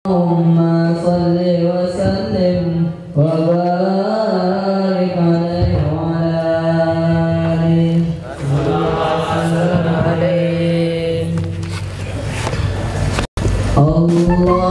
اللهم صل وسلم وبارك عليه وعلى آله وسلم عليه. الله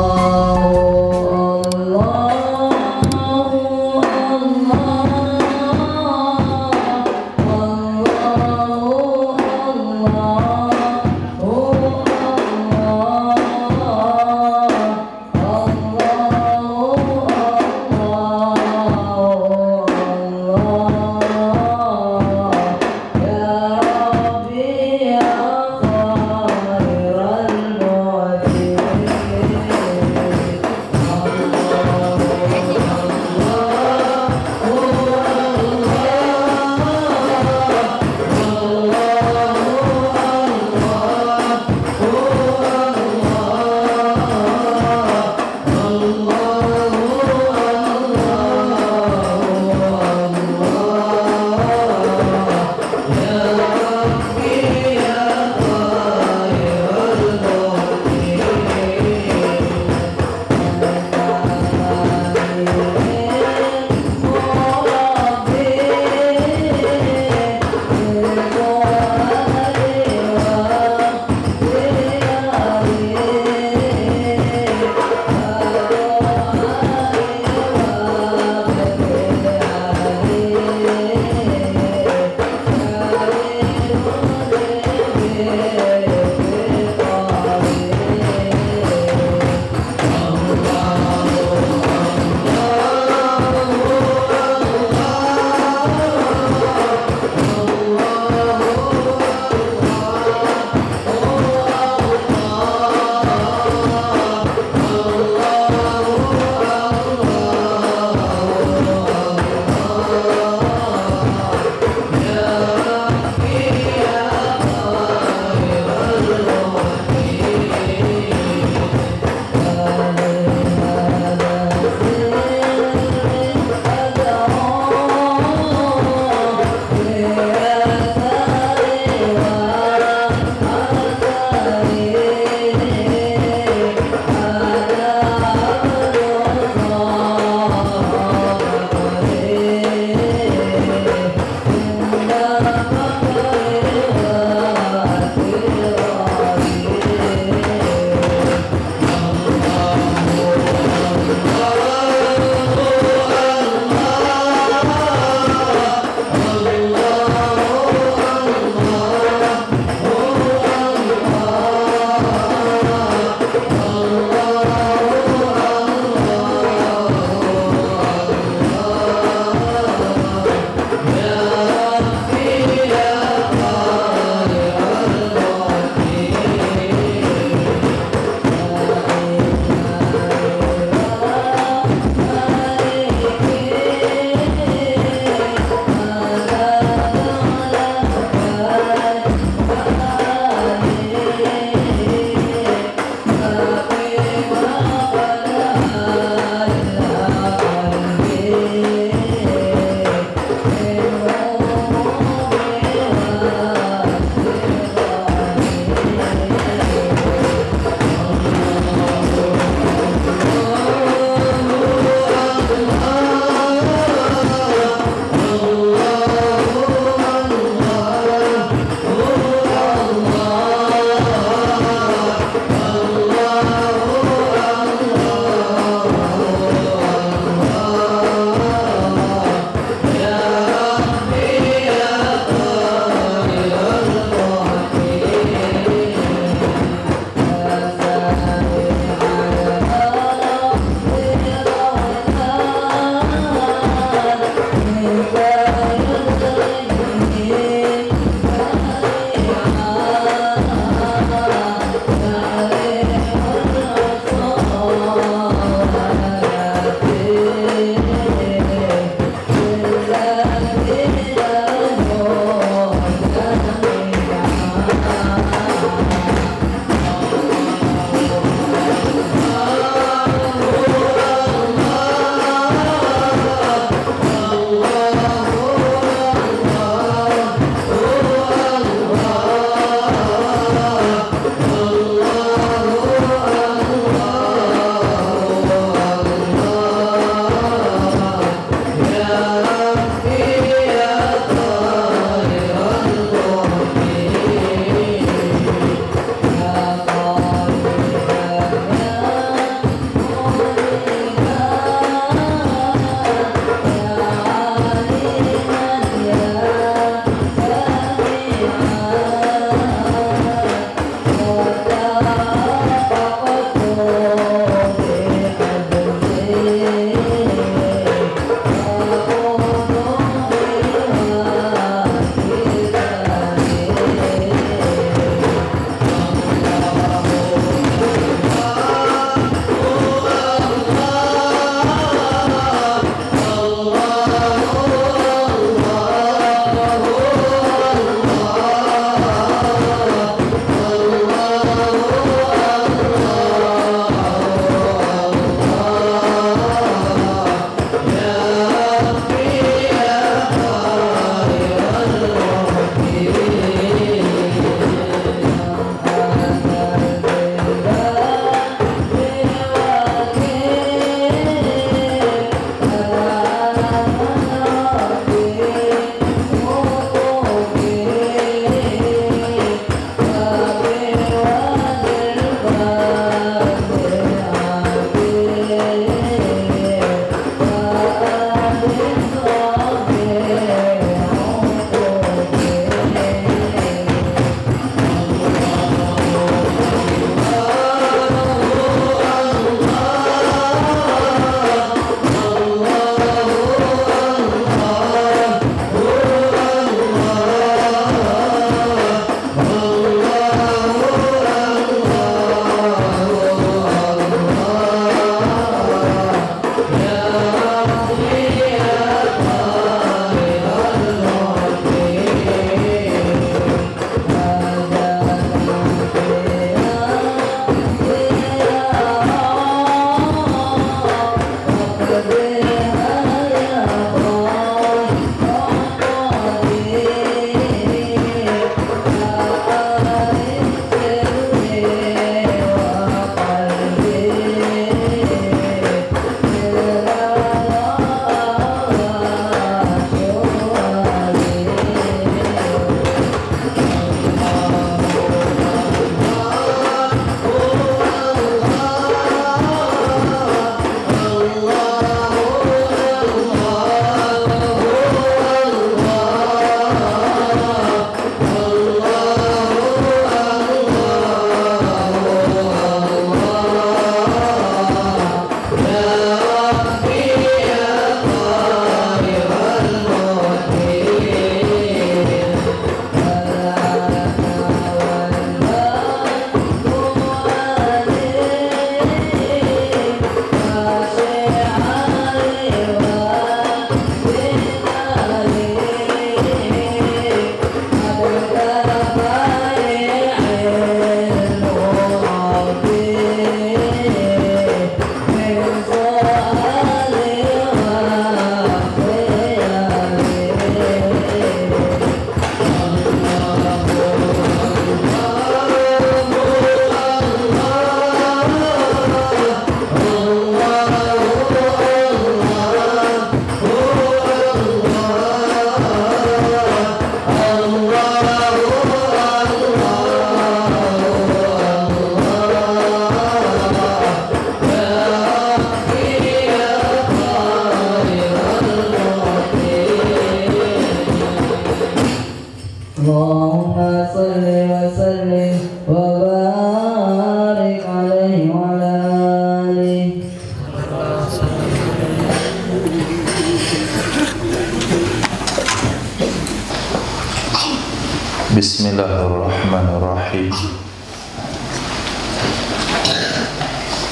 Bismillahirrahmanirrahim.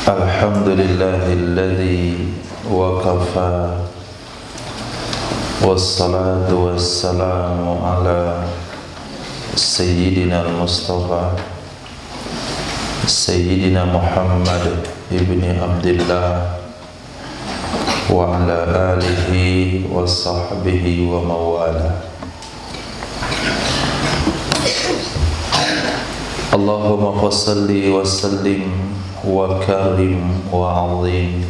Alhamdulillahilladzi wa kafa, wassalatu wassalamu ala Sayyidina al-Mustafa Sayyidina Muhammad ibni Abdillah wa ala alihi wa sahbihi wa mawala. Allahumma fassalli wa sallim wa karim wa azim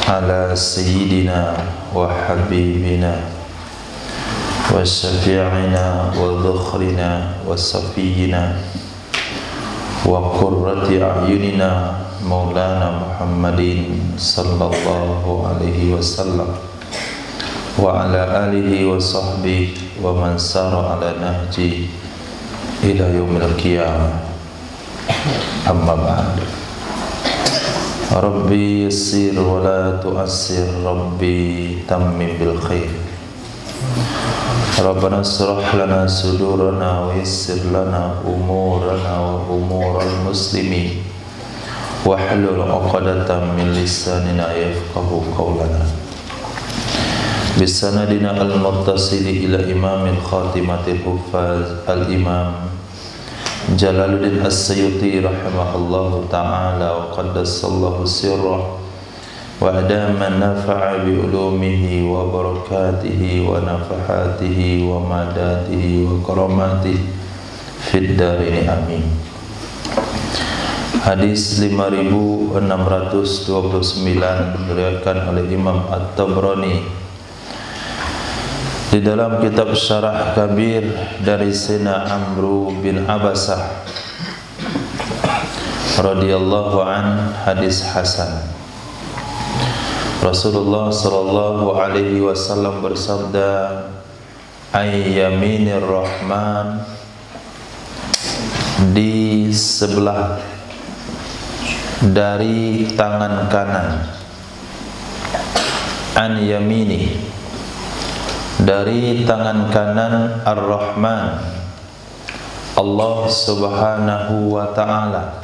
ala Sayyidina wa habibina wa syafi'ina wa dhukhrina wa safiyina wa qurrati a'yunina Maulana Muhammadin sallallahu alaihi wasallam wa ala alihi wa sahbihi wa man sara ala nahji ila yaumil qiyamah. Amma ba'd. Rabbi yassir wa la tu'assir, Rabbi tammim bil khair. Rabbana israh lana sudurana wa yassir lana umurana wa umural muslimin wahlul 'uqdatam min lisanina yafqahu qawlana. Bisanadina al-muttasili ila imamil khatimatil huffaz al-imam Jalaluddin As-Suyuti rahimahullahu ta'ala wa qaddasallahu sirrah wa adama nafa'a bi ulumihi wa barakatihi wa nafahatihi wa madatihi wa karamatihi fid darini amin. Hadis 5629 diriwayatkan oleh Imam At-Tabrani di dalam kitab Syarah Kabir dari Sayyidina Amru bin Abasah radhiyallahu an, hadis hasan. Rasulullah sallallahu alaihi wasallam bersabda, ayyaminir rahman, di sebelah dari tangan kanan, an yamini, dari tangan kanan Ar-Rahman, Allah subhanahu wa ta'ala,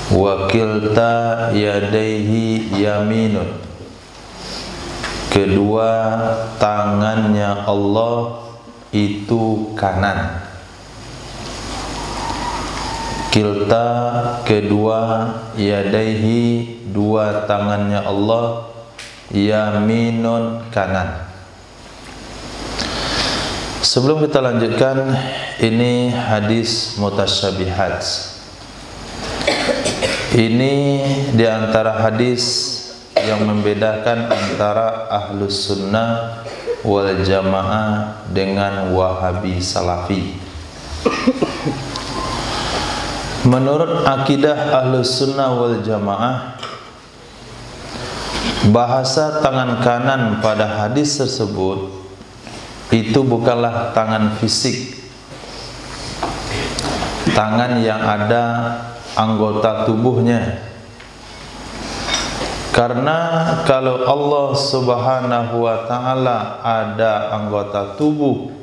wa kilta yadaihi yaminun, kedua tangannya Allah itu kanan. Kilta, kedua, yadaihi, dua tangannya Allah, yaminun, kanan. Sebelum kita lanjutkan, ini hadis mutasyabihat. Ini di antara hadis yang membedakan antara ahlus sunnah wal jamaah dengan wahabi salafi. Menurut akidah ahlus sunnah wal jamaah, bahasa tangan kanan pada hadis tersebut itu bukanlah tangan fisik, tangan yang ada anggota tubuhnya. Karena kalau Allah subhanahu wa ta'ala ada anggota tubuh,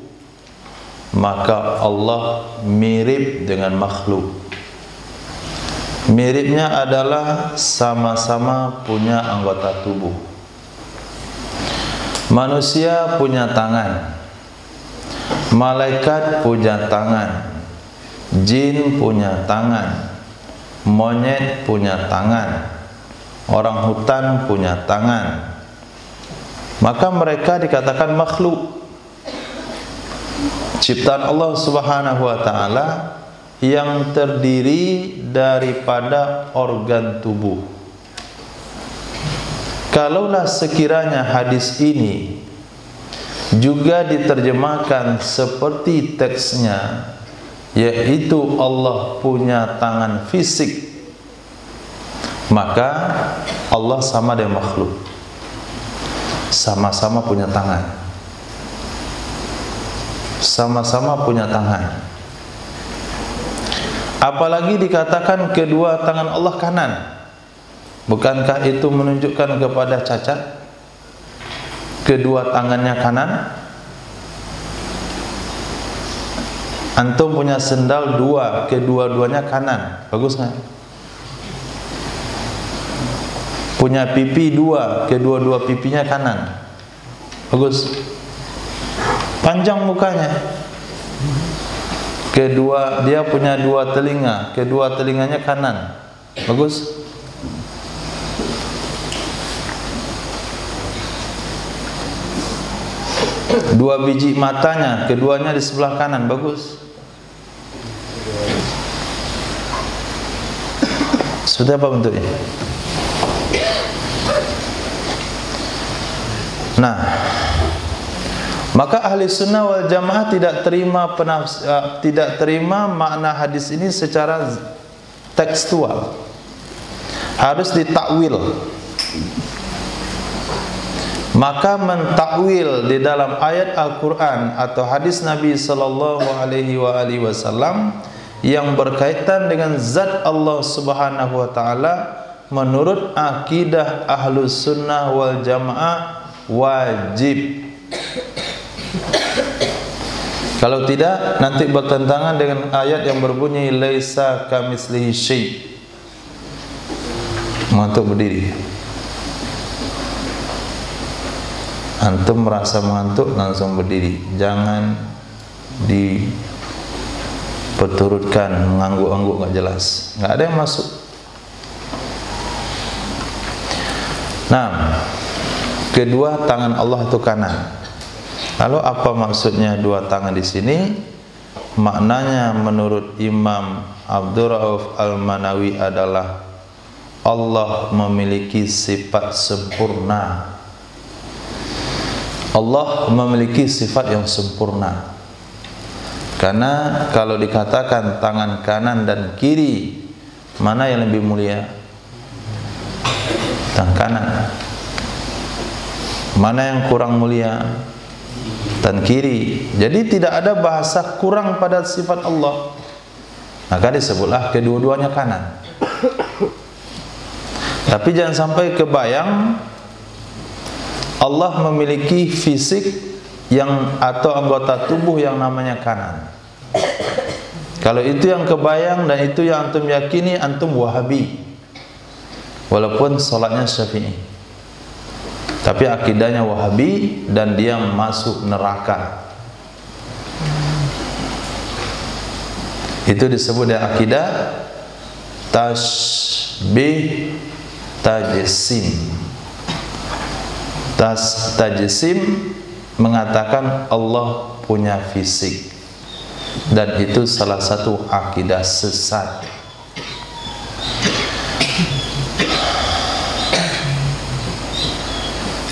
maka Allah mirip dengan makhluk. Miripnya adalah sama-sama punya anggota tubuh. Manusia punya tangan, malaikat punya tangan, jin punya tangan, monyet punya tangan, orang hutan punya tangan. Maka mereka dikatakan makhluk, ciptaan Allah subhanahu wa ta'ala yang terdiri daripada organ tubuh. Kalaulah sekiranya hadis ini juga diterjemahkan seperti teksnya, yaitu Allah punya tangan fisik, maka Allah sama dengan makhluk, sama-sama punya tangan, sama-sama punya tangan. Apalagi dikatakan kedua tangan Allah kanan, bukankah itu menunjukkan kepada cacat? Kedua tangannya kanan. Antum punya sendal dua, kedua-duanya kanan, bagus nggak? Punya pipi dua, kedua-dua pipinya kanan, bagus? Panjang mukanya. Kedua, dia punya dua telinga, kedua telinganya kanan, bagus? Dua biji matanya, keduanya di sebelah kanan, bagus? Seperti apa bentuknya? Nah, maka ahli sunnah wal jamaah tidak terima makna hadis ini secara tekstual, harus ditakwil. Maka mentakwil di dalam ayat Al-Quran atau hadis Nabi Sallallahu Alaihi Wasallam yang berkaitan dengan zat Allah Subhanahu Wa Taala menurut akidah Ahlus Sunnah wal Jamaah wajib. Kalau tidak, nanti bertentangan dengan ayat yang berbunyi laisa kamitslihi syai'. Mengantuk berdiri. Antum merasa mengantuk, langsung berdiri. Jangan diperturutkan mengangguk-angguk nggak jelas. Nggak ada yang masuk. Nah, kedua tangan Allah itu kanan. Lalu apa maksudnya dua tangan di sini? Maknanya menurut Imam Abdul Rauf Al-Manawi adalah Allah memiliki sifat sempurna. Allah memiliki sifat yang sempurna. Karena kalau dikatakan tangan kanan dan kiri, mana yang lebih mulia? Tangan kanan. Mana yang kurang mulia? Tangan kiri. Jadi tidak ada bahasa kurang pada sifat Allah. Maka disebutlah kedua-duanya kanan. Tapi jangan sampai kebayang Allah memiliki fisik yang atau anggota tubuh yang namanya kanan. Kalau itu yang kebayang dan itu yang antum yakini, antum Wahabi. Walaupun salatnya Syafi'i. Tapi akidahnya Wahabi dan dia masuk neraka. Itu disebut dengan akidah tasbih tajsim. Tajsim mengatakan Allah punya fisik, dan itu salah satu akidah sesat.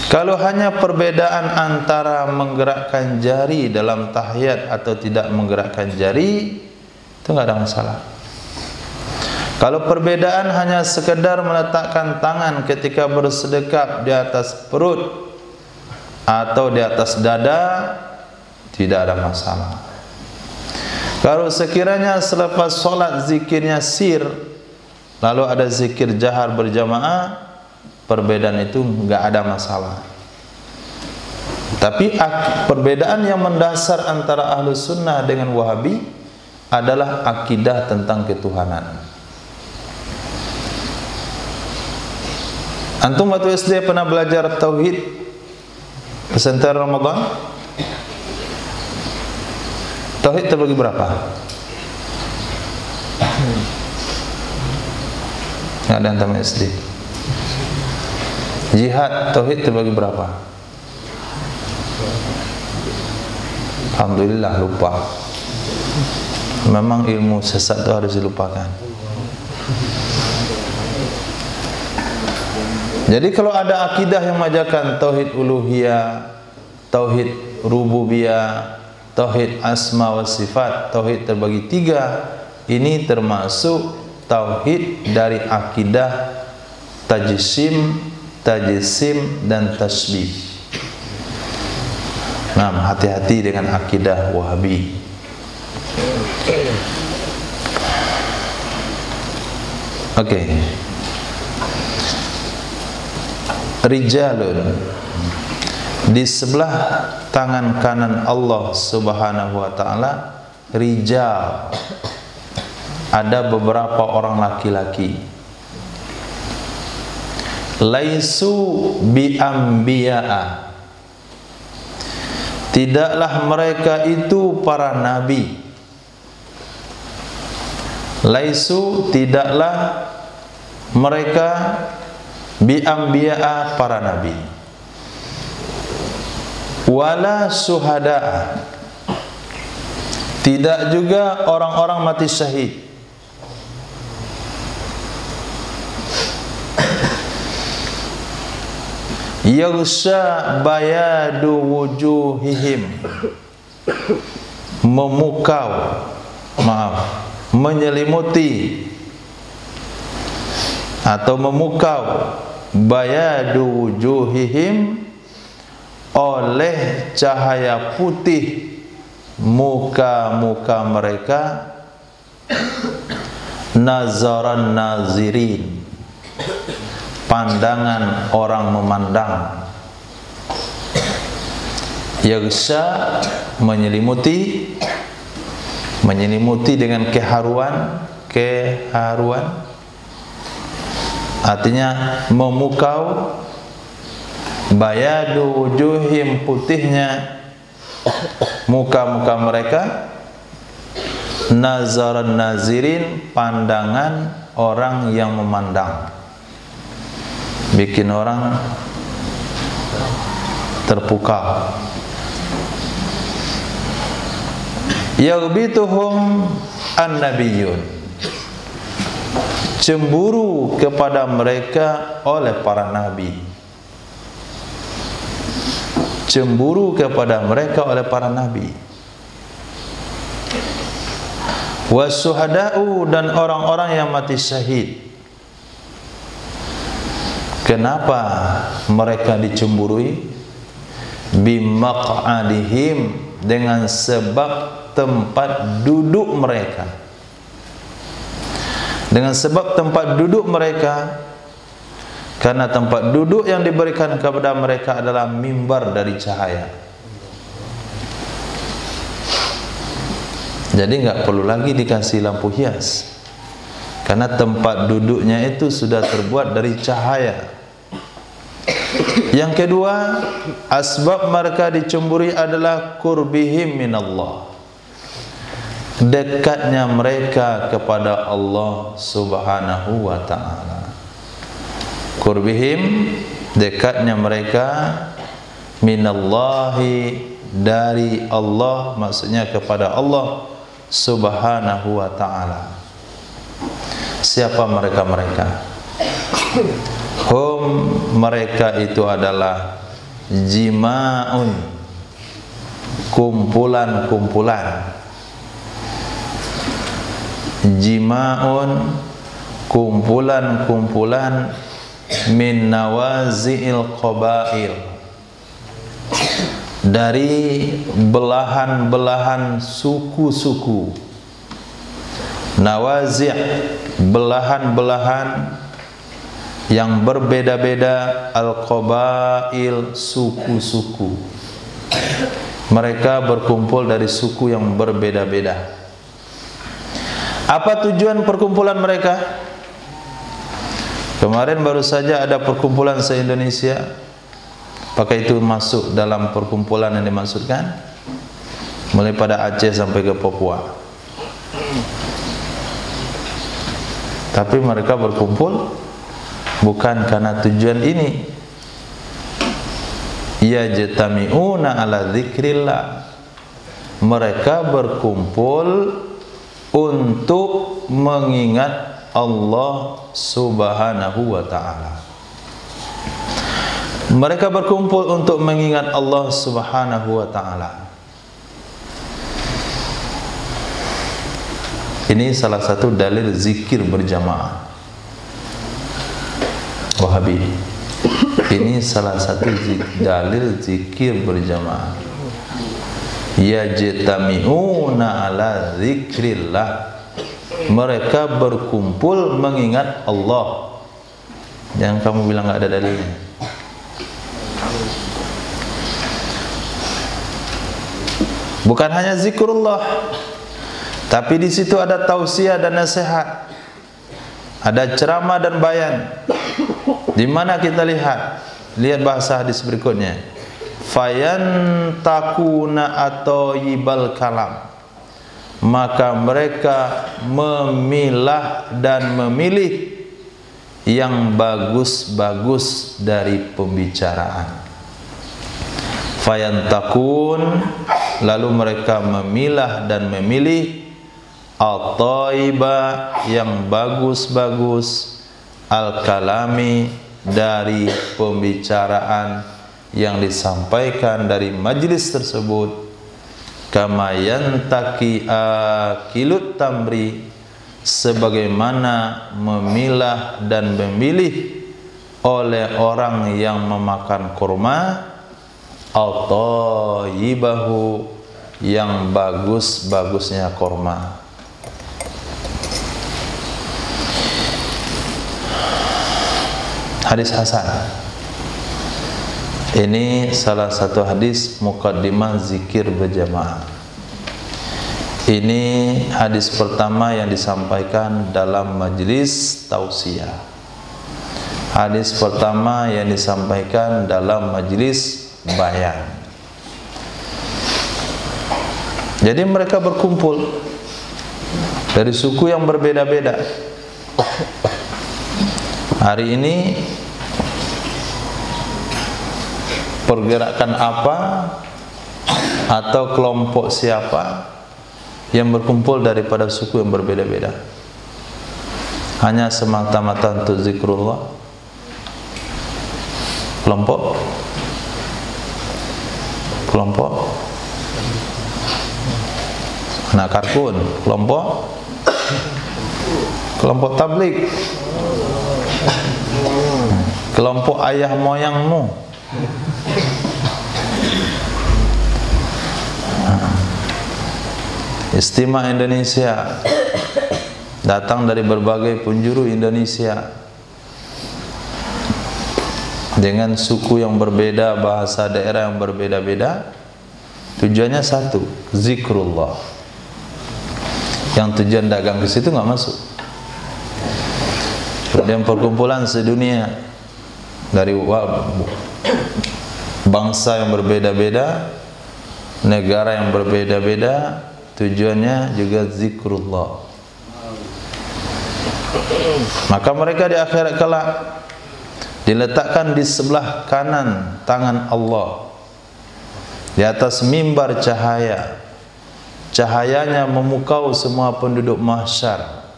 Kalau hanya perbedaan antara menggerakkan jari dalam tahiyat atau tidak menggerakkan jari, itu nggak ada masalah. Kalau perbedaan hanya sekedar meletakkan tangan ketika bersedekap di atas perut atau di atas dada, tidak ada masalah. Kalau sekiranya selepas sholat zikirnya sir, lalu ada zikir jahar berjamaah, perbedaan itu nggak ada masalah. Tapi perbedaan yang mendasar antara Ahlus Sunnah dengan Wahabi adalah akidah tentang ketuhanan. Antum waktu SD pernah belajar tauhid pesantren Ramadan? Tauhid terbagi berapa? Nggak ada yang tamat SD. Jihad tauhid terbagi berapa? Alhamdulillah lupa. Memang ilmu sesat itu harus dilupakan. Jadi kalau ada akidah yang mengajarkan tauhid uluhiyah, tauhid rububiyah, tauhid asma wa sifat, tauhid terbagi tiga, ini termasuk tauhid dari akidah tajsim, dan tasbih. Nah, hati-hati dengan akidah Wahabi. Oke. Rijalun, di sebelah tangan kanan Allah Subhanahu wa taala rijal, ada beberapa orang laki-laki. Laisu bi anbiya'a, tidaklah mereka itu para nabi. Laisu, tidaklah mereka bi anbiya'a, para nabi. Wala syuhada'a, tidak juga orang-orang mati syahid. Yaghsha bayadu wujuhihim, menyelimuti atau memukau bayadu wujuhihim, oleh cahaya putih muka-muka mereka, nazaran nazirin, pandangan orang memandang. Yaghsha, menyelimuti dengan keharuan, artinya memukau. Bayadu wujuhim, putihnya muka-muka mereka, nazaran nazirin, pandangan orang yang memandang, bikin orang terpukau. Yaghbituhum an-nabiyyun, cemburu kepada mereka oleh para nabi. Cemburu kepada mereka oleh para nabi. Wasyuhada'u, dan orang-orang yang mati syahid. Kenapa mereka dicemburui? Bimaq'adihim, dengan sebab tempat duduk mereka. Dengan sebab tempat duduk mereka, karena tempat duduk yang diberikan kepada mereka adalah mimbar dari cahaya. Jadi nggak perlu lagi dikasih lampu hias, karena tempat duduknya itu sudah terbuat dari cahaya. Yang kedua, asbab mereka dicemburi adalah qurbihim minallah, dekatnya mereka kepada Allah Subhanahu wa ta'ala. Qurbihim, dekatnya mereka, minallahi, dari Allah, maksudnya kepada Allah Subhanahu wa ta'ala. Siapa mereka-mereka? Hum, mereka itu adalah jima'un, kumpulan-kumpulan. Jima'un, kumpulan-kumpulan, min nawazi'il qabail, dari belahan-belahan suku-suku. Nawazi', belahan-belahan yang berbeda-beda, al-qabail, suku-suku. Mereka berkumpul dari suku yang berbeda-beda. Apa tujuan perkumpulan mereka? Kemarin baru saja ada perkumpulan se-Indonesia. Apakah itu masuk dalam perkumpulan yang dimaksudkan? Mulai pada Aceh sampai ke Papua. Tapi mereka berkumpul bukan karena tujuan ini. Yajtami'una ala dzikrillah, mereka berkumpul untuk mengingat Allah Subhanahu wa ta'ala. Mereka berkumpul untuk mengingat Allah Subhanahu wa ta'ala. Ini salah satu dalil zikir berjamaah Wahabi. Ini salah satu dalil zikir berjamaah. Yajtami'una ala dzikrillah, mereka berkumpul mengingat Allah. Jangan kamu bilang nggak ada dalilnya. Bukan hanya zikrullah, Tapi di situ ada tausiah dan nasihat, ada ceramah dan bayan. Di mana kita lihat bahasa hadis berikutnya. Fayantakuna atoyibal kalam, maka mereka memilah dan memilih yang bagus-bagus dari pembicaraan. Fayantakun, lalu mereka memilah dan memilih at-thayyiba, yang bagus-bagus, al-kalami, dari pembicaraan yang disampaikan dari majlis tersebut, kama yantaki akilut tamri, sebagaimana memilah dan memilih oleh orang yang memakan kurma, at-thayyibahu, yang bagus-bagusnya kurma. Hadis hasan. Ini salah satu hadis muqaddimah zikir berjamaah. Ini hadis pertama yang disampaikan dalam majlis tausiah. Hadis pertama yang disampaikan dalam majlis bayan. Jadi mereka berkumpul dari suku yang berbeda-beda. Hari ini pergerakan apa atau kelompok siapa yang berkumpul daripada suku yang berbeda-beda, hanya semata-mata untuk zikrullah. Kelompok anak karkun, kelompok tablik, kelompok ayah moyangmu, Istimewa Indonesia, datang dari berbagai penjuru Indonesia dengan suku yang berbeda, bahasa daerah yang berbeda-beda. Tujuannya satu, zikrullah. Yang tujuan dagang ke situ nggak masuk. Kemudian perkumpulan sedunia dari bangsa yang berbeda-beda, negara yang berbeda-beda, tujuannya juga zikrullah. Maka mereka di akhirat kelak diletakkan di sebelah kanan tangan Allah, di atas mimbar cahaya. Cahayanya memukau semua penduduk mahsyar.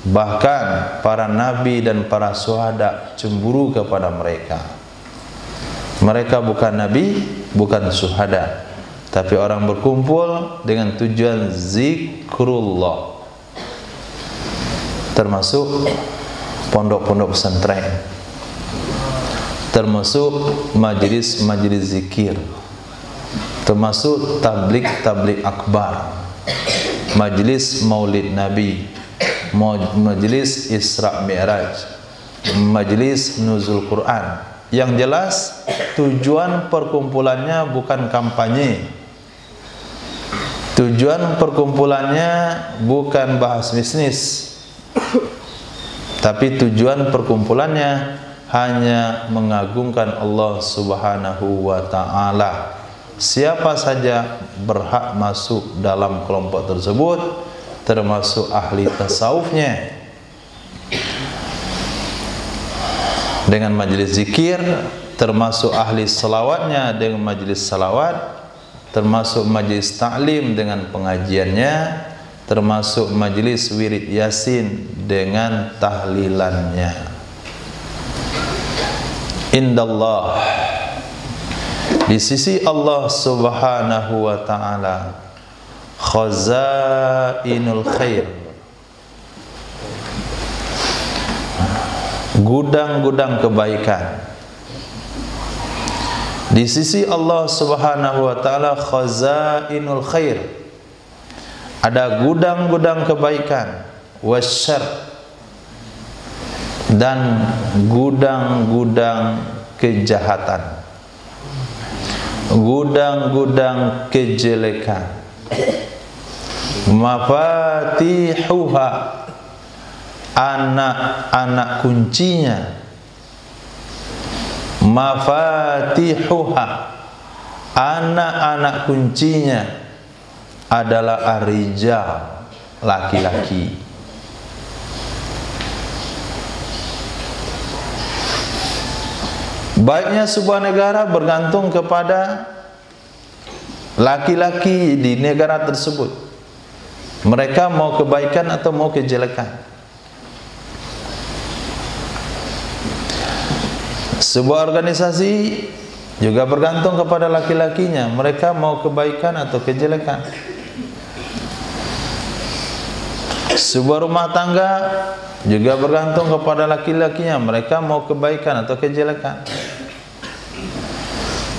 Bahkan para nabi dan para syuhada cemburu kepada mereka. Mereka bukan nabi, bukan syuhada, tapi orang berkumpul dengan tujuan zikrullah. Termasuk pondok-pondok pesantren, termasuk majelis-majelis zikir, termasuk tablik akbar, majelis maulid nabi, majelis Isra Mi'raj, majelis nuzul Quran. Yang jelas tujuan perkumpulannya bukan kampanye, tujuan perkumpulannya bukan bahas bisnis, tapi tujuan perkumpulannya hanya mengagungkan Allah Subhanahu wa ta'ala. Siapa saja berhak masuk dalam kelompok tersebut, termasuk ahli tasawufnya, dengan majelis zikir, termasuk ahli salawatnya dengan majelis salawat, termasuk majelis ta'lim dengan pengajiannya, termasuk majelis wirid yasin dengan tahlilannya. Indallah, di sisi Allah Subhanahu wa ta'ala, khazainul khair, gudang-gudang kebaikan. Di sisi Allah Subhanahu wa ta'ala, khazainul khair, ada gudang-gudang kebaikan, wasyarr, dan gudang-gudang kejahatan, gudang-gudang kejelekan, Mafatihuha, anak-anak kuncinya. Mafatihuha, anak-anak kuncinya adalah ar-rijal, laki-laki. Baiknya sebuah negara bergantung kepada laki-laki di negara tersebut. Mereka mau kebaikan atau mau kejelekan. Sebuah organisasi juga bergantung kepada laki-lakinya. Mereka mau kebaikan atau kejelekan. Sebuah rumah tangga juga bergantung kepada laki-lakinya. Mereka mau kebaikan atau kejelekan.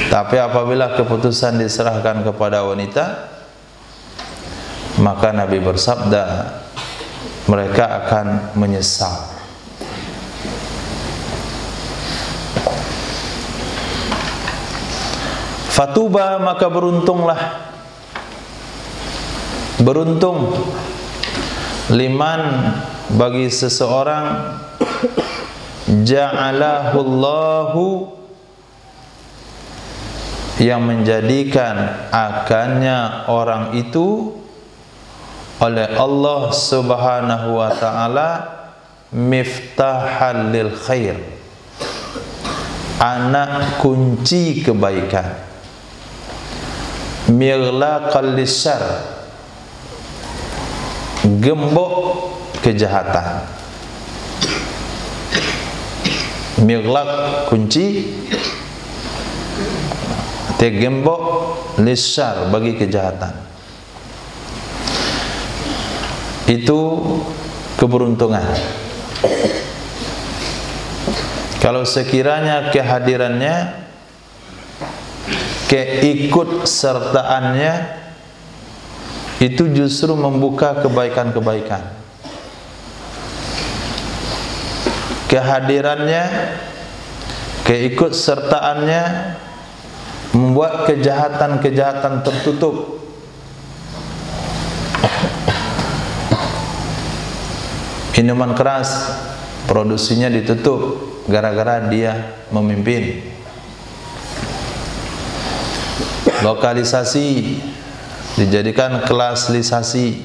Tapi apabila keputusan diserahkan kepada wanita, maka Nabi bersabda, mereka akan menyesal. Fatuba, maka beruntunglah. Beruntung liman, bagi seseorang, ja'alahullahu, yang menjadikan akannya orang itu oleh Allah Subhanahu wa ta'ala miftahal lil khair, anak kunci kebaikan, mirlaqal lisyar, gembok kejahatan. Mirlaq, kunci, gembok, lisyar, bagi kejahatan. Itu keberuntungan. Kalau sekiranya kehadirannya, keikut sertaannya itu justru membuka kebaikan-kebaikan. Kehadirannya, keikut sertaannya membuat kejahatan-kejahatan tertutup. Minuman keras produksinya ditutup gara-gara dia memimpin. Lokalisasi dijadikan klasisasi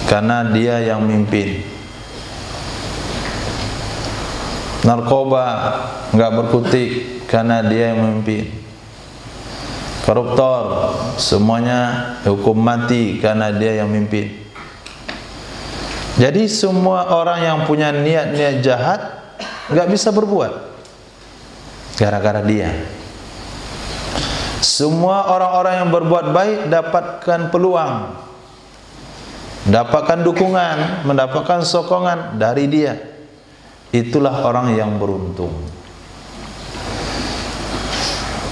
karena dia yang memimpin. Narkoba nggak berkutik karena dia yang memimpin. Koruptor semuanya hukum mati karena dia yang memimpin. Jadi semua orang yang punya niat-niat jahat nggak bisa berbuat gara-gara dia. Semua orang-orang yang berbuat baik dapatkan peluang, dapatkan dukungan, mendapatkan sokongan dari dia. Itulah orang yang beruntung.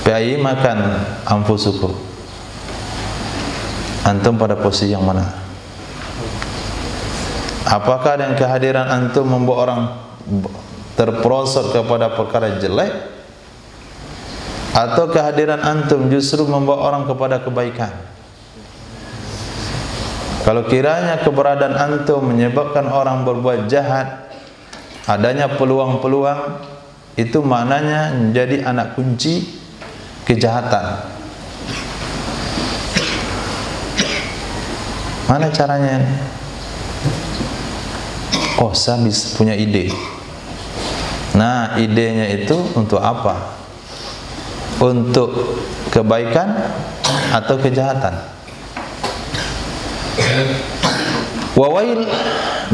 Pai makan anfusukum. Antum pada posisi yang mana? Apakah dengan kehadiran antum membuat orang terperosok kepada perkara jelek, atau kehadiran antum justru membawa orang kepada kebaikan? Kalau kiranya keberadaan antum menyebabkan orang berbuat jahat, adanya peluang-peluang, itu maknanya menjadi anak kunci kejahatan. Mana caranya? Oh, saya bisa punya ide. Nah, idenya itu untuk apa? Untuk kebaikan atau kejahatan? Wawail,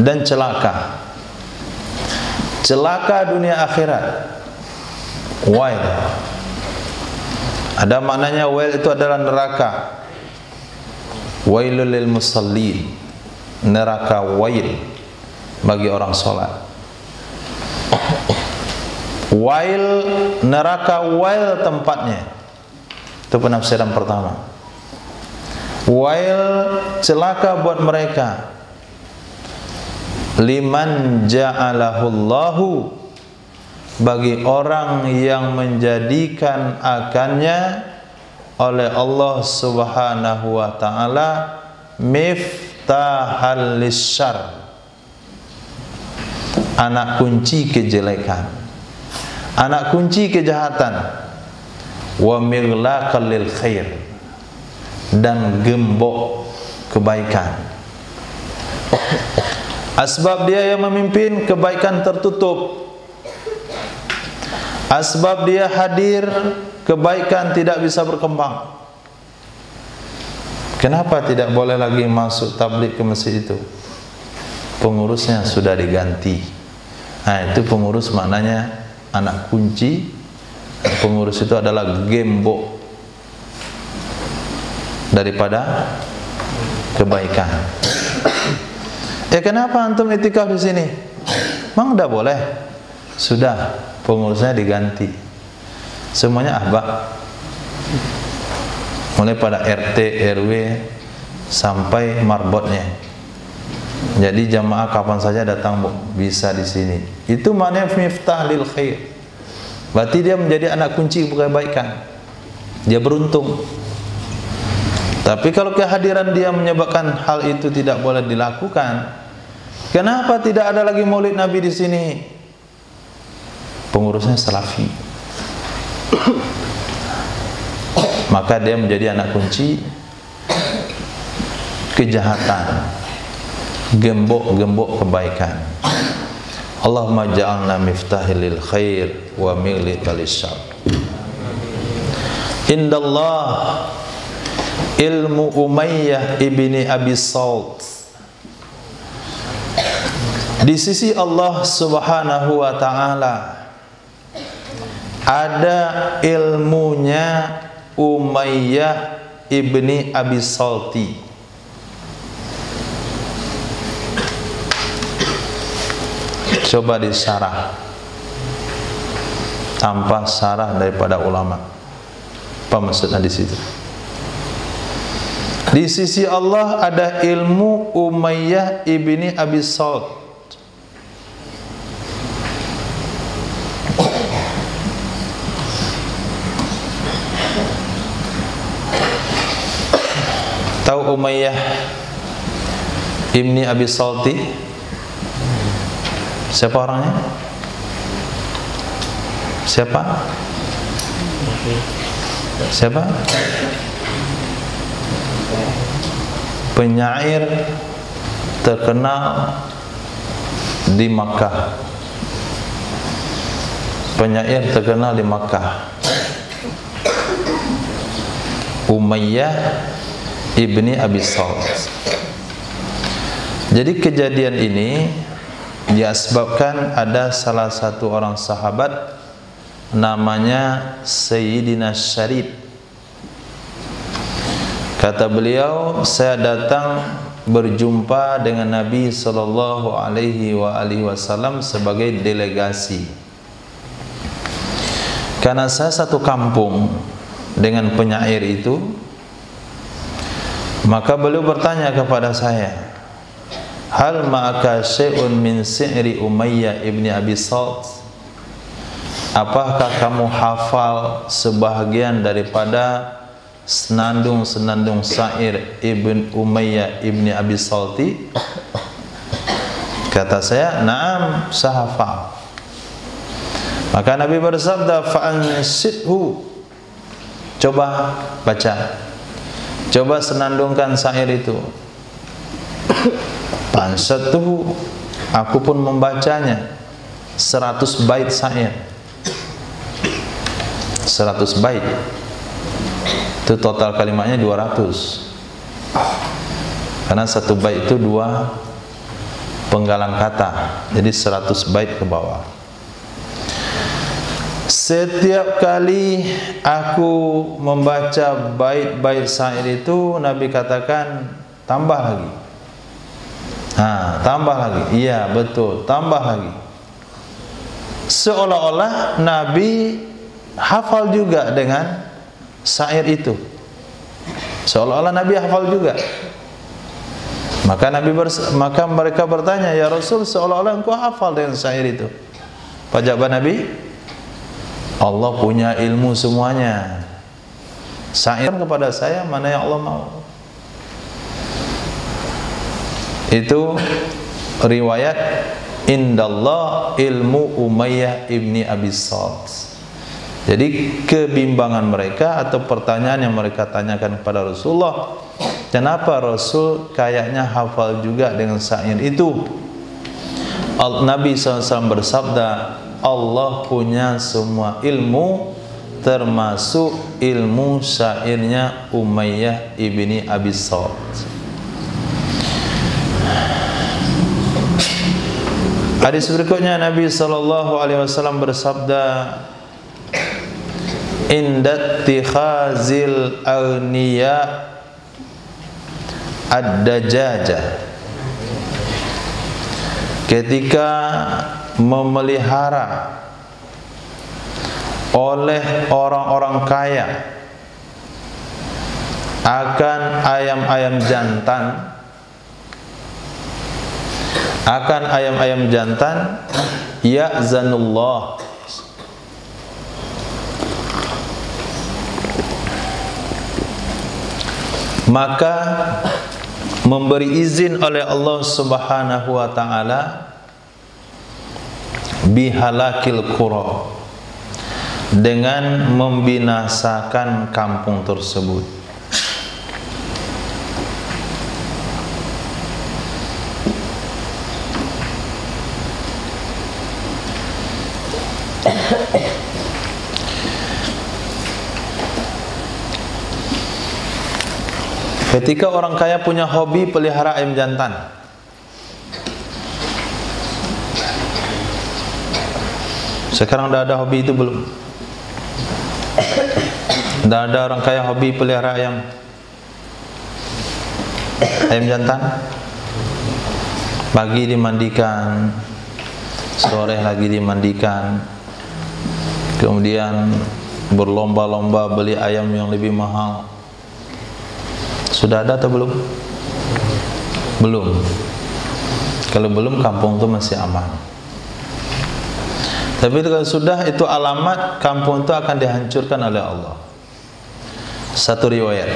dan celaka. Celaka dunia akhirat. Wail. Ada maknanya wail itu adalah neraka. Wailul lil musallin. Neraka wail bagi orang sholat. Wail, neraka wail tempatnya. Itu penafsiran pertama. Wail, celaka buat mereka. Liman ja'alahullahu, bagi orang yang menjadikan akannya oleh Allah Subhanahu wa ta'ala miftahal lisyarr, anak kunci kejelekan, anak kunci kejahatan, wa mighlaqal lil khair, dan gembok kebaikan. Asbab dia yang memimpin, kebaikan tertutup. Asbab dia hadir, kebaikan tidak bisa berkembang. Kenapa tidak boleh lagi masuk tabligh ke masjid itu? Pengurusnya sudah diganti. Nah, itu pengurus maknanya anak kunci. Pengurus itu adalah gembok daripada kebaikan. Kenapa antum itikaf di sini? Memang tidak boleh. Sudah, pengurusnya diganti. Semuanya ahbab. Mulai pada RT, RW sampai marbotnya. Jadi jamaah kapan saja datang bisa di sini. Itu maknanya miftah lil khair. Berarti dia menjadi anak kunci kebaikan. Dia beruntung. Tapi kalau kehadiran dia menyebabkan hal itu tidak boleh dilakukan, kenapa tidak ada lagi maulid Nabi di sini? Pengurusnya salafi. Maka dia menjadi anak kunci kejahatan, gembok-gembok kebaikan. Allahumma ja'alna miftahil khair wa mighlaqal lisyarr. Indallah ilmu Umayyah ibni Abi Salt. Di sisi Allah Subhanahu wa ta'ala ada ilmunya Umayyah ibni Abi Salti. Coba disyarah tanpa syarah daripada ulama. Apa maksudnya di situ? Di sisi Allah ada ilmu Umayyah ibni Abi Salt. Tahu Umayyah ibni Abi Salti? Siapa orangnya? Siapa? Siapa? Penyair terkenal di Makkah. Penyair terkenal di Makkah. Umayyah ibni Abi Salt. Jadi kejadian ini disebabkan ada salah satu orang sahabat namanya Sayyidina Syarif. Kata beliau, saya datang berjumpa dengan Nabi sallallahu alaihi wasallam sebagai delegasi. Karena saya satu kampung dengan penyair itu, maka beliau bertanya kepada saya, hal ma'aka syai'un min si'ri Umayyah ibni Abi Salt? Apakah kamu hafal sebahagian daripada senandung-senandung syair Ibn Umayyah ibni Abi Salti? Kata saya, na'am, saya hafal. Maka Nabi bersabda, fa'ansidhu, coba baca, coba senandungkan syair itu. Fa'ansadtuhu, aku pun membacanya 100 bait syair. 100 bait itu total kalimatnya 200. Karena satu bait itu 2 penggalan kata, jadi 100 bait ke bawah. Setiap kali aku membaca bait-bait syair itu, Nabi katakan tambah lagi. Tambah lagi. Iya, betul, tambah lagi. Seolah-olah Nabi hafal juga dengan syair itu. Seolah-olah Nabi hafal juga. Maka maka mereka bertanya, ya Rasul, seolah-olah engkau hafal dengan syair itu. Apa jawaban Nabi? Allah punya ilmu semuanya. Syair kepada saya mana yang Allah mau. Itu riwayat indallah ilmu Umayyah ibni Abi Salt. Jadi kebimbangan mereka atau pertanyaan yang mereka tanyakan kepada Rasulullah, kenapa Rasul kayaknya hafal juga dengan syair itu? Nabi SAW bersabda, Allah punya semua ilmu, termasuk ilmu syairnya Umayyah ibni Abi Salt. Hadis berikutnya Nabi SAW bersabda, indattikhazil aghniya ad-dajaja, ketika memelihara oleh orang-orang kaya akan ayam-ayam jantan, ya'zanullah, maka memberi izin oleh Allah Subhanahu wa taala bihalakil qura, dengan membinasakan kampung tersebut. Ketika orang kaya punya hobi pelihara ayam jantan, sekarang udah ada hobi itu belum? Udah ada orang kaya hobi pelihara ayam jantan? Pagi dimandikan, sore lagi dimandikan, kemudian berlomba-lomba beli ayam yang lebih mahal. Sudah ada atau belum? Belum. Kalau belum, kampung itu masih aman. Tapi kalau sudah, itu alamat kampung itu akan dihancurkan oleh Allah. Satu riwayat.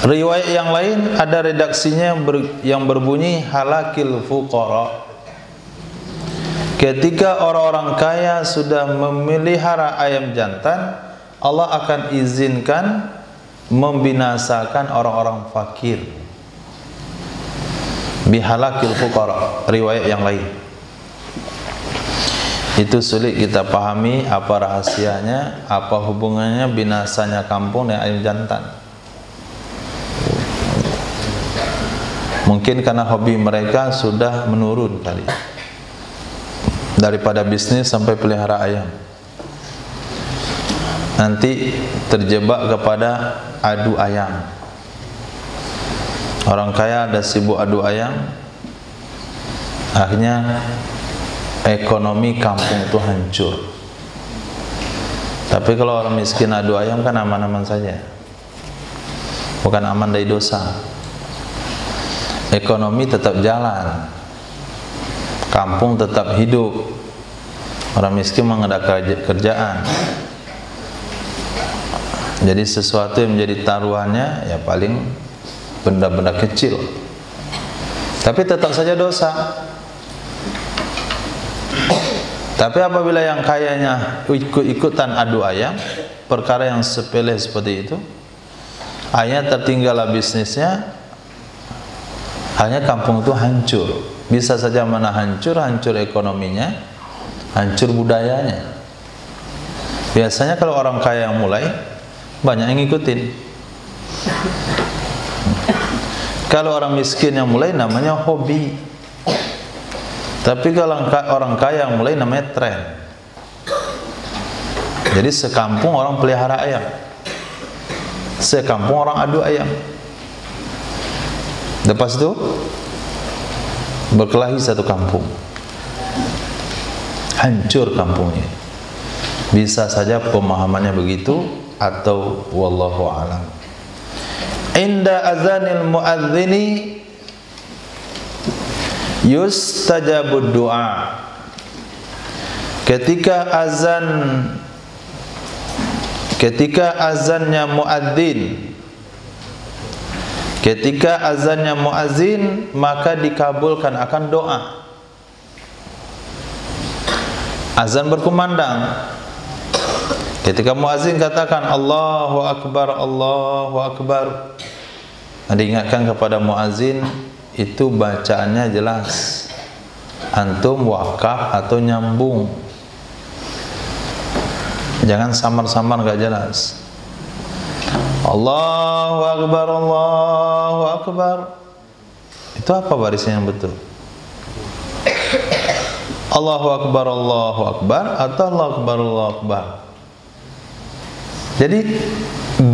Riwayat yang lain ada redaksinya yang berbunyi halakil fuqara. Ketika orang-orang kaya sudah memelihara ayam jantan, Allah akan izinkan membinasakan orang-orang fakir. Bihalakil fuqara, riwayat yang lain. Itu sulit kita pahami apa rahasianya, apa hubungannya binasanya kampung dengan ayam jantan. Mungkin karena hobi mereka sudah menurun kali, daripada bisnis sampai pelihara ayam. Nanti terjebak kepada adu ayam. Orang kaya ada sibuk adu ayam, akhirnya ekonomi kampung itu hancur. Tapi kalau orang miskin adu ayam kan aman-aman saja, bukan aman dari dosa. Ekonomi tetap jalan, kampung tetap hidup, orang miskin mengadakan kerjaan. Jadi sesuatu yang menjadi taruhannya ya paling benda-benda kecil, tapi tetap saja dosa. Tapi apabila yang kayanya ikut-ikutan adu ayam, perkara yang sepele seperti itu, hanya tertinggallah bisnisnya, hanya kampung itu hancur. Bisa saja mana hancur ekonominya, hancur budayanya. Biasanya kalau orang kaya yang mulai, banyak yang ngikutin. Kalau orang miskin yang mulai, namanya hobi. Tapi kalau orang kaya yang mulai, namanya tren. Jadi sekampung orang pelihara ayam, sekampung orang adu ayam. Lepas itu berkelahi satu kampung, hancur kampungnya. Bisa saja pemahamannya begitu, atau wallahu a'lam. Inda azanil muadzini yustajabud du'a. Ketika azannya muadzin, Ketika azannya muazin, maka dikabulkan akan doa. Azan berkumandang. Ketika muazin katakan Allahu Akbar, Allahu Akbar, diingatkan kepada muazin, itu bacaannya jelas. Antum wakaf atau nyambung. Jangan samar-samar gak jelas. Allahu Akbar, Allahu Akbar. Itu apa barisnya yang betul? Allahu Akbar, Allahu Akbar, atau Allahu Akbar, Allahu Akbar. Jadi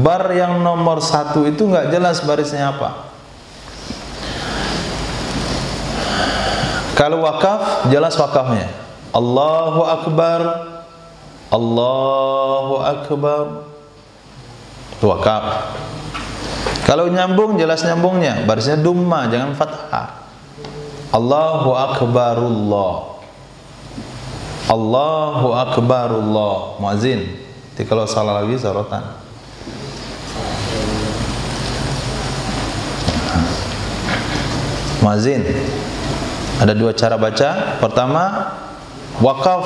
bar yang nomor 1 itu nggak jelas barisnya apa. Kalau wakaf, jelas wakafnya. Allahu Akbar, Allahu Akbar. Itu wakaf. Kalau nyambung, jelas nyambungnya. Barisnya dumma, jangan fathah. Allahu Akbarullah. Allahu Akbarullah. Muazin. Jadi kalau salah lagi sorotan. Muazin. Ada 2 cara baca. Pertama, wakaf.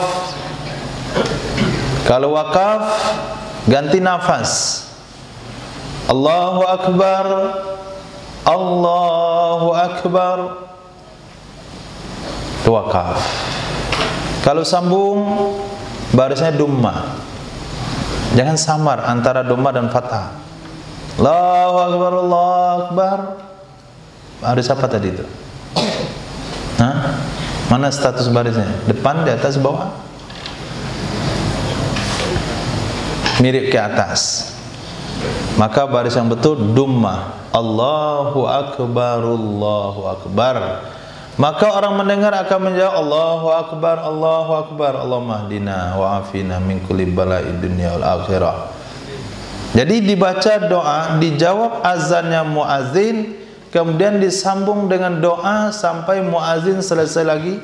Kalau wakaf, ganti nafas. Allahu Akbar, Allahu Akbar. Itu wakaf. Kalau sambung, barisnya dumma. Jangan samar antara dumma dan fathah. Allahu Akbar, Allahu Akbar. Baris apa tadi itu? Hah? Mana status barisnya? Depan, di atas, bawah? Mirip ke atas. Maka baris yang betul dumma. Allahu Akbar, Allahu Akbar. Maka orang mendengar akan menjawab Allahu Akbar, Allahu Akbar. Allahumma hdina wa afina min kulli bala'id dunya wal akhirah. Jadi dibaca doa, dijawab azannya muazin, kemudian disambung dengan doa sampai muazin selesai lagi.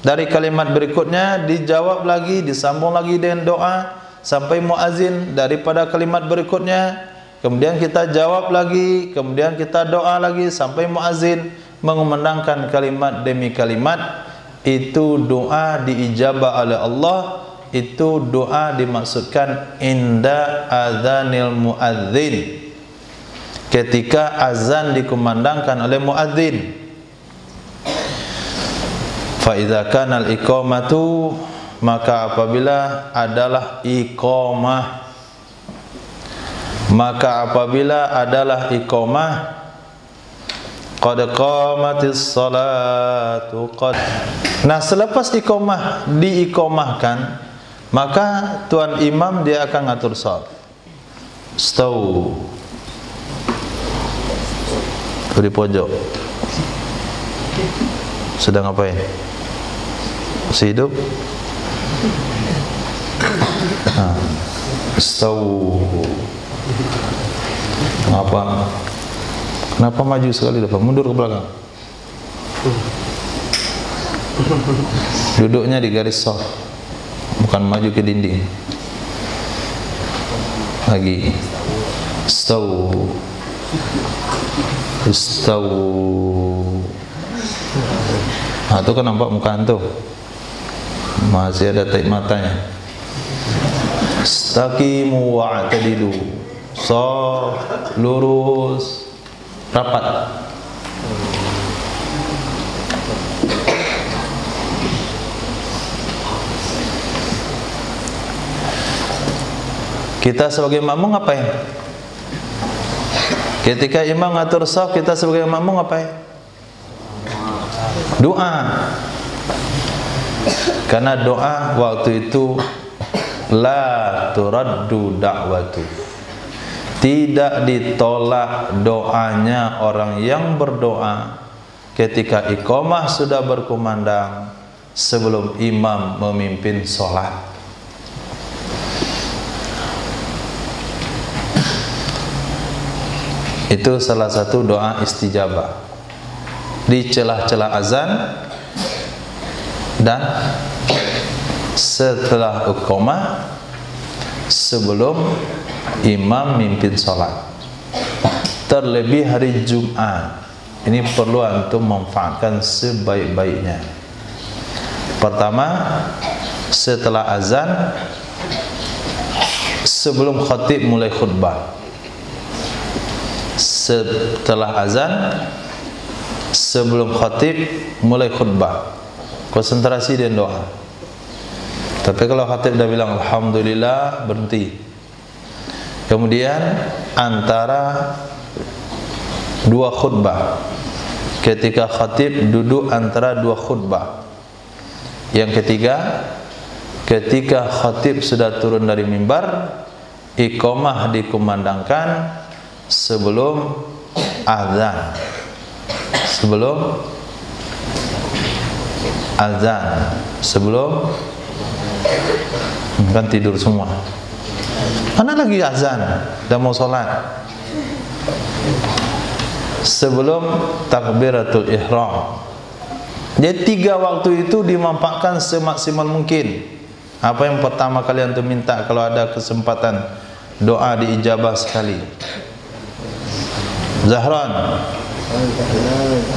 Dari kalimat berikutnya dijawab lagi, disambung lagi dengan doa sampai muazin daripada kalimat berikutnya. Kemudian kita jawab lagi, kemudian kita doa lagi sampai muazin mengumandangkan kalimat demi kalimat. Itu doa diijabah oleh Allah. Itu doa dimaksudkan inda adzanil muadzin, ketika azan dikumandangkan oleh muadzin. Fa idza kana al-iqamatu, maka apabila adalah iqamah, maka apabila adalah iqamah, qad qamatis salatu qad. Nah, selepas iqamah diiqamahkan, maka tuan imam dia akan ngatur salat. Stau di pojok. Sedang ngapain? Masih hidup? Stau. Apa? Kenapa maju sekali depan, mundur ke belakang? Duduknya di garis shaf, bukan maju ke dinding. Lagi. Stau. Stau. Nah, itu kan nampak muka antum. Masih ada tarik matanya. Istaqimu wa'tadilu. Shaf, lurus, rapat. Kita sebagai makmum ngapain? Ketika imam ngatur shaf, kita sebagai makmum ngapain? Doa. Karena doa waktu itu la turaddu da'watu, tidak ditolak doanya orang yang berdoa ketika iqamah sudah berkumandang sebelum imam memimpin sholat. Itu salah satu doa istijabah di celah-celah azan dan setelah iqamah sebelum imam mimpin sholat. terlebih hari Jumat. Ini perlu antum memanfaatkan sebaik-baiknya. Pertama, setelah azan, sebelum khatib mulai khutbah. Setelah azan, sebelum khatib mulai khutbah, konsentrasi dan doa. Tapi kalau khatib dah bilang alhamdulillah, berhenti. Kemudian antara dua khutbah, ketika khatib duduk antara dua khutbah. Yang ketiga, ketika khatib sudah turun dari mimbar, iqamah dikumandangkan sebelum azan. Sebelum azan, sebelum kan tidur semua. Mana lagi azan dan mau sholat? Sebelum takbiratul ihram. Jadi 3 waktu itu dimanfaatkan semaksimal mungkin. Apa yang pertama kali antum minta kalau ada kesempatan doa diijabah sekali? Zahran,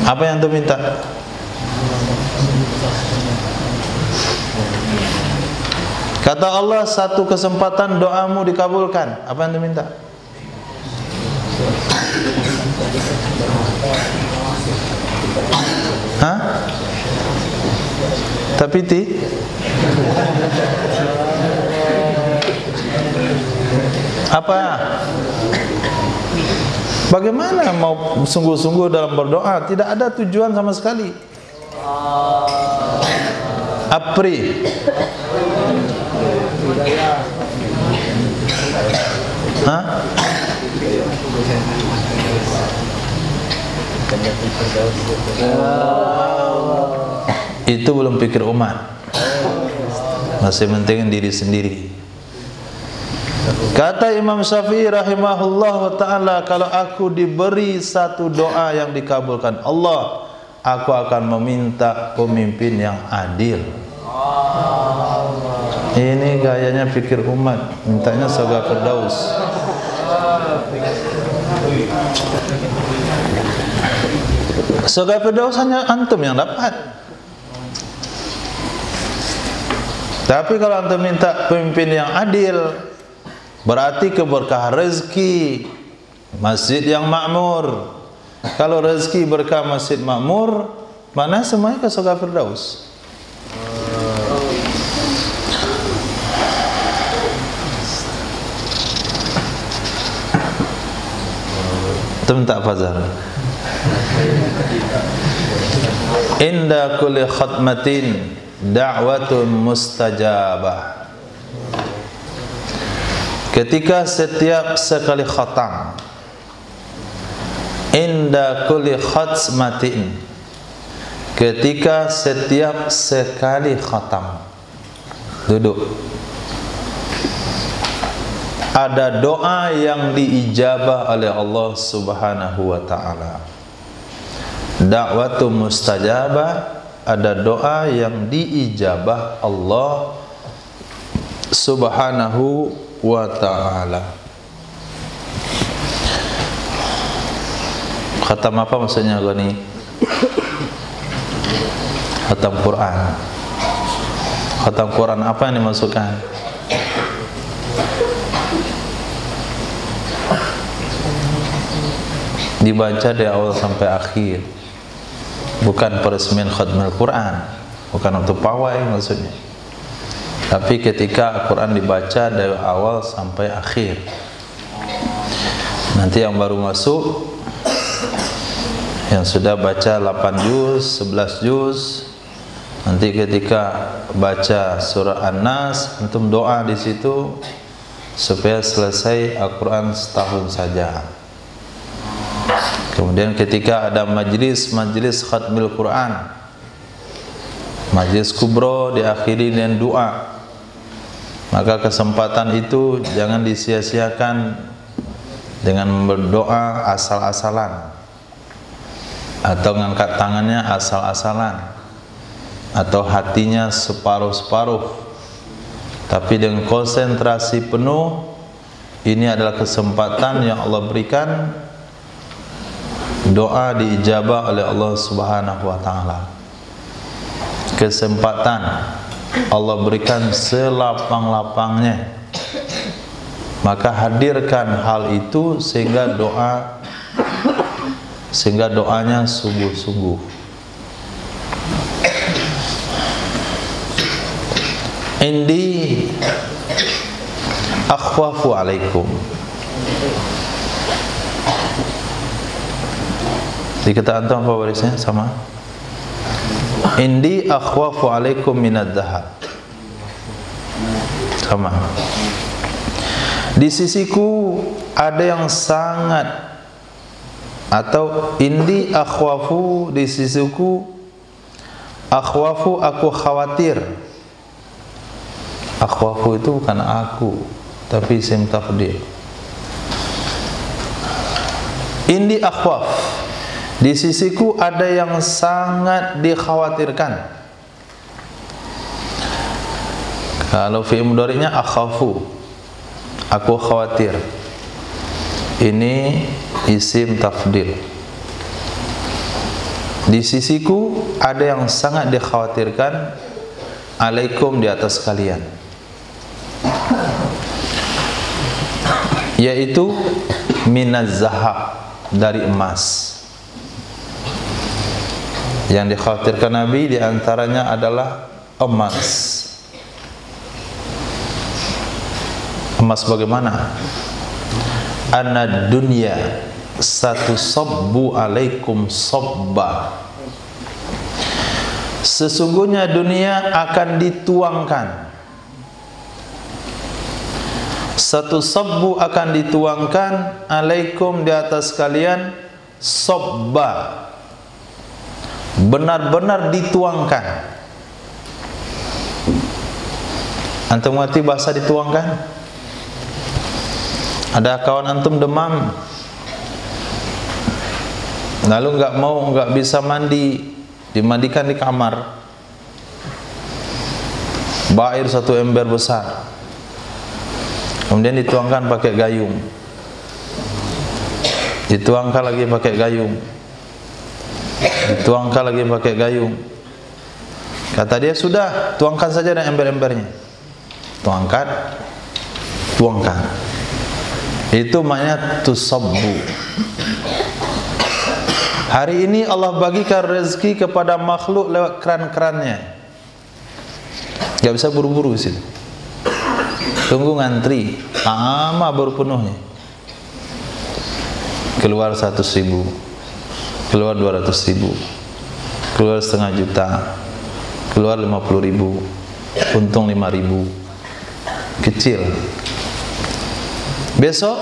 apa yang antum minta? Kata Allah, satu kesempatan doamu dikabulkan. Apa yang antum minta? Hah? Tapi apa? Bagaimana mau sungguh-sungguh dalam berdoa? Tidak ada tujuan sama sekali. Apri. Hah? Itu belum pikir umat, masih penting diri sendiri. Kata Imam Syafi'i rahimahullah ta'ala, kalau aku diberi satu doa yang dikabulkan Allah, aku akan meminta pemimpin yang adil. Ini gayanya pikir umat, mintanya surga Firdaus. Surga Firdaus hanya antum yang dapat. Tapi kalau antum minta pemimpin yang adil, berarti keberkahan rezeki, masjid yang makmur. Kalau rezeki berkah masjid makmur, mana semuanya ke surga Firdaus. Antum tak fazal. Inda kulli khatmatin da'watun mustajabah. Ketika setiap sekali khatam, inda kulli khatmatin, ketika setiap sekali khatam, duduk, ada doa yang diijabah oleh Allah Subhanahu wa ta'ala. Da'watu mustajabah, ada doa yang diijabah Allah Subhanahu wa ta'ala. Khatam apa maksudnya Gani? Khatam Quran. Khatam Quran apa yang dimasukkan? Dibaca dari awal sampai akhir. Bukan peresmian khatmul Quran, bukan untuk pawai maksudnya. Tapi ketika Quran dibaca dari awal sampai akhir. Nanti yang baru masuk, yang sudah baca 8 juz, 11 juz, nanti ketika baca surah An-Nas, antum doa di situ supaya selesai Al-Quran setahun saja. Kemudian ketika ada majlis khatmil Quran, majlis kubro diakhiri dengan doa, maka kesempatan itu jangan disia-siakan dengan berdoa asal-asalan atau ngangkat tangannya asal-asalan atau hatinya separuh-separuh, tapi dengan konsentrasi penuh. Ini adalah kesempatan yang Allah berikan doa diijabah oleh Allah Subhanahu wa taala. Kesempatan Allah berikan selapang-lapangnya, maka hadirkan hal itu sehingga doanya sungguh-sungguh. Indi akhwafu alaikum. Dikata antum apa barisnya sama? Indi akhwafu alaikum minad dhahab. Sama. Di sisiku ada yang sangat, atau indi akhwafu, di sisiku, akhwafu aku khawatir. Akhwafu itu bukan aku, tapi isim tafdil. Indi akhwaf, di sisiku ada yang sangat dikhawatirkan. Kalau fi'il mudhari'nya akhafu, aku khawatir. Ini isim tafdil. Di sisiku ada yang sangat dikhawatirkan, alaikum, di atas kalian, yaitu minaz zahab, dari emas. Yang dikhawatirkan Nabi diantaranya adalah emas. Emas bagaimana? Anad dunya satu sabbu alaikum sabba. Sesungguhnya dunia akan dituangkan. Satu sabbu akan dituangkan alaikum, di atas kalian, sabba, benar-benar dituangkan. Antum ngerti bahasa dituangkan? Ada kawan antum demam, lalu nggak bisa mandi, dimandikan di kamar, air satu ember besar, kemudian dituangkan pakai gayung, dituangkan lagi pakai gayung, dituangkan lagi pakai gayung. Kata dia, sudah, tuangkan saja dengan ember-embernya. Tuangkan. Itu maknanya tusabbu. Hari ini Allah bagikan rezeki kepada makhluk lewat keran-kerannya. Gak bisa buru-buru sih. Tunggu ngantri, lama baru penuhnya. Keluar 100.000, keluar 200.000, keluar setengah juta, keluar 50.000, untung 5.000, kecil. Besok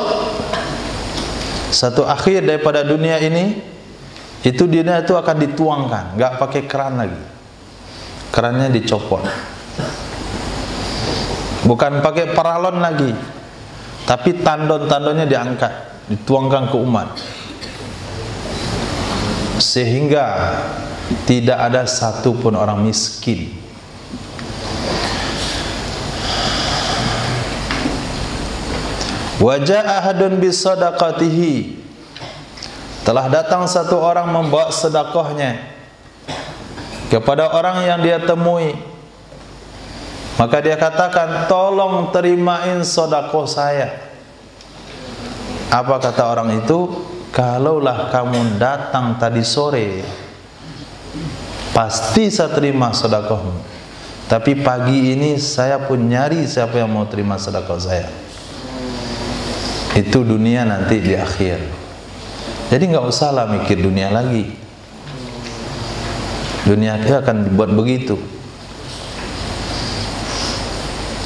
satu akhir daripada dunia ini, itu dunia itu akan dituangkan, nggak pakai keran lagi, kerannya dicopot, bukan pakai paralon lagi, tapi tandon-tandonnya diangkat, dituangkan ke umat, sehingga tidak ada satupun orang miskin. Wajah ahadun bisadaqatihi, telah datang satu orang membawa sedekahnya kepada orang yang dia temui, maka dia katakan, tolong terimain sedekah saya. Apa kata orang itu? Kalaulah kamu datang tadi sore, pasti saya terima sedekahmu, tapi pagi ini saya pun nyari siapa yang mau terima sedekah saya. Itu dunia nanti di akhir. Jadi nggak usahlah mikir dunia lagi. Dunia itu akan dibuat begitu.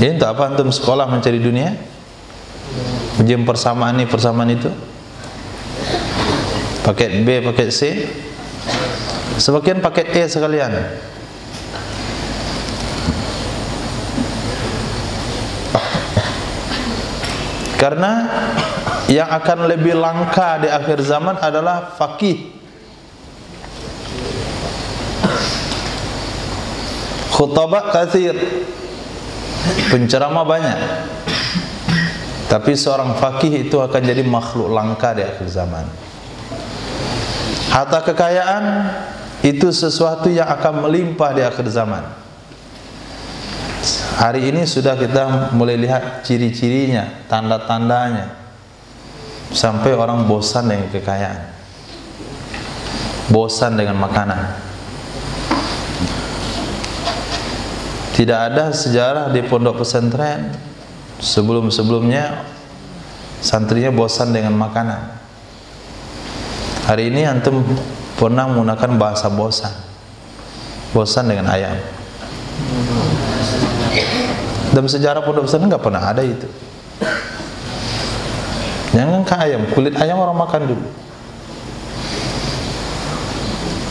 Jadi untuk apa antum sekolah mencari dunia? Ujian persamaan ini, persamaan itu, paket B, paket C, sebagian paket E sekalian. Karena yang akan lebih langka di akhir zaman adalah faqih, khutbah katsir, penceramah banyak, tapi seorang faqih itu akan jadi makhluk langka di akhir zaman. Harta kekayaan itu sesuatu yang akan melimpah di akhir zaman. Hari ini sudah kita mulai lihat ciri-cirinya, tanda-tandanya. Sampai orang bosan dengan kekayaan, bosan dengan makanan. Tidak ada sejarah di pondok pesantren sebelum-sebelumnya santrinya bosan dengan makanan. Hari ini antum pernah menggunakan bahasa bosan. Bosan dengan ayam. Dalam sejarah pondok pesantren nggak pernah ada itu. Jangan kan ayam, kulit ayam orang makan dulu.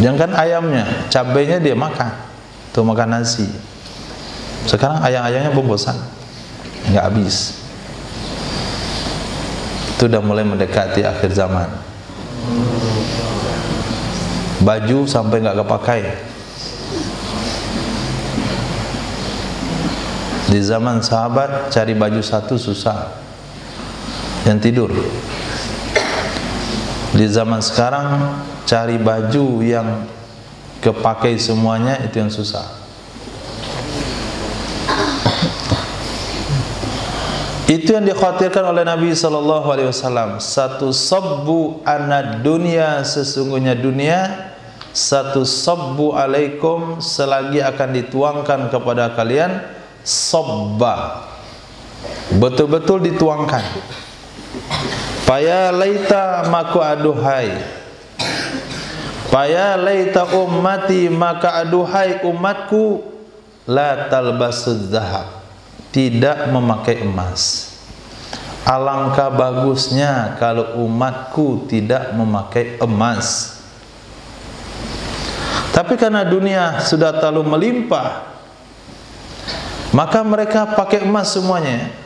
Jangan ayamnya, cabainya dia makan. Tuh makan nasi. Sekarang ayam-ayamnya bosan, nggak habis. Itu udah mulai mendekati akhir zaman. Baju sampai nggak kepakai. Di zaman sahabat cari baju satu susah, yang tidur. Di zaman sekarang cari baju yang kepakai semuanya itu yang susah. Itu yang dikhawatirkan oleh Nabi SAW. Satu sabbu anad dunia, sesungguhnya dunia, satu sabbu alaikum, selagi akan dituangkan kepada kalian, sabba, betul-betul dituangkan. Paya laita maku aduhai, paya laita ummati maka aduhai umatku, la talbasud zahab, tidak memakai emas. Alangkah bagusnya kalau umatku tidak memakai emas. Tapi karena dunia sudah terlalu melimpah, maka mereka pakai emas semuanya.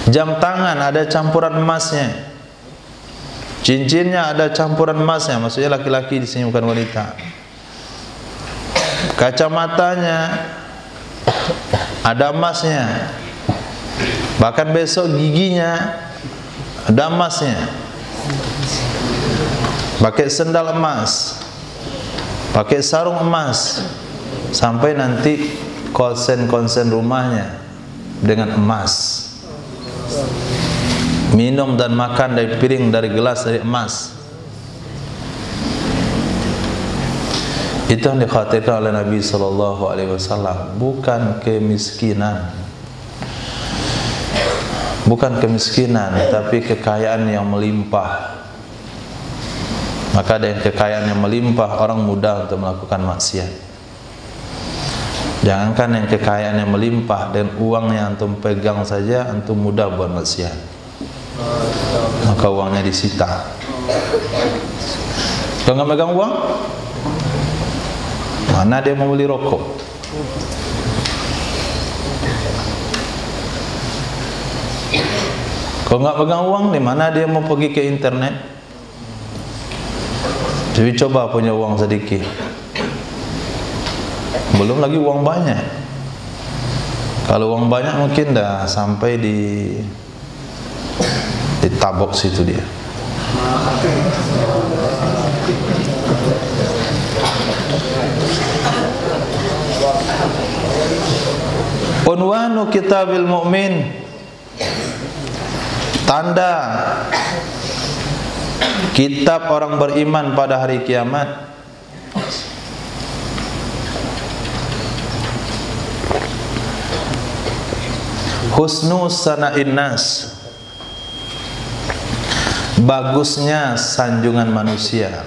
Jam tangan ada campuran emasnya, cincinnya ada campuran emasnya, maksudnya laki-laki di sini bukan wanita. Kacamatanya ada emasnya, bahkan besok giginya ada emasnya. Pakai sendal emas, pakai sarung emas, sampai nanti konsen-konsen rumahnya dengan emas. Minum dan makan dari piring, dari gelas, dari emas. Itu yang dikhawatirkan oleh Nabi SAW. Bukan kemiskinan, bukan kemiskinan, tapi kekayaan yang melimpah. Maka dengan kekayaan yang melimpah, orang mudah untuk melakukan maksiat. Jangankan yang kekayaan yang melimpah, dan uang yang antum pegang saja antum mudah buat maksiat. Maka uangnya disita. Kalau nggak pegang uang, mana dia mau beli rokok? Kalau nggak pegang uang, di mana dia mau pergi ke internet? Jadi coba punya uang sedikit, belum lagi uang banyak. Kalau uang banyak mungkin dah sampai di tabok situ dia. Unwanu kitabil mu'min, tanda kitab orang beriman pada hari kiamat. Husnu sana'in nas, bagusnya sanjungan manusia.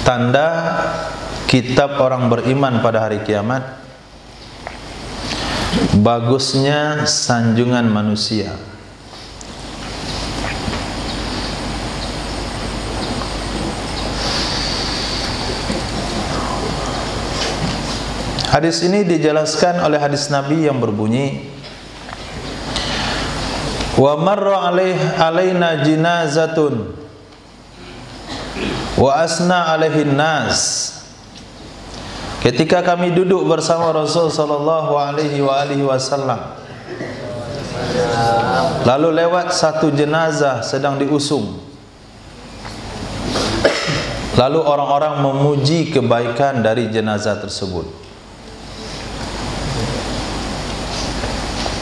Tanda kitab orang beriman pada hari kiamat, bagusnya sanjungan manusia. Hadis ini dijelaskan oleh hadis Nabi yang berbunyi, wa marra alaina jinazatun wa asna alaihin nas. Ketika kami duduk bersama Rasul sallallahu alaihi wasallam, Lalu lewat satu jenazah sedang diusung. Lalu orang-orang memuji kebaikan dari jenazah tersebut.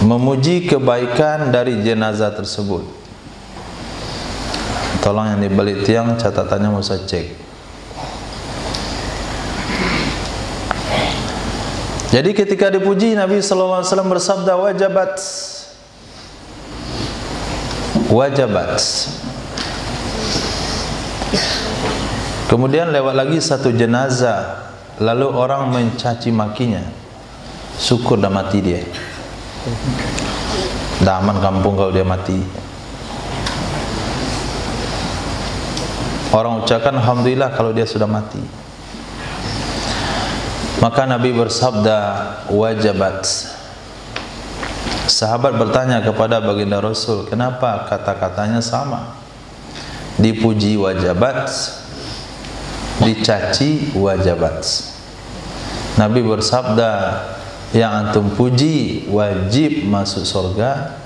Memuji kebaikan dari jenazah tersebut. Tolong yang dibalik tiang catatannya mau saya cek. Jadi ketika dipuji, Nabi SAW bersabda, wajabat, wajabat. Kemudian lewat lagi satu jenazah, lalu orang mencaci makinya. Syukur dah mati dia. Dah aman kampung kalau dia mati. Orang ucapkan alhamdulillah kalau dia sudah mati. Maka Nabi bersabda, wajabat. Sahabat bertanya kepada baginda Rasul, kenapa kata-katanya sama? Dipuji wajabat, dicaci wajabat. Nabi bersabda, yang antum puji wajib masuk surga,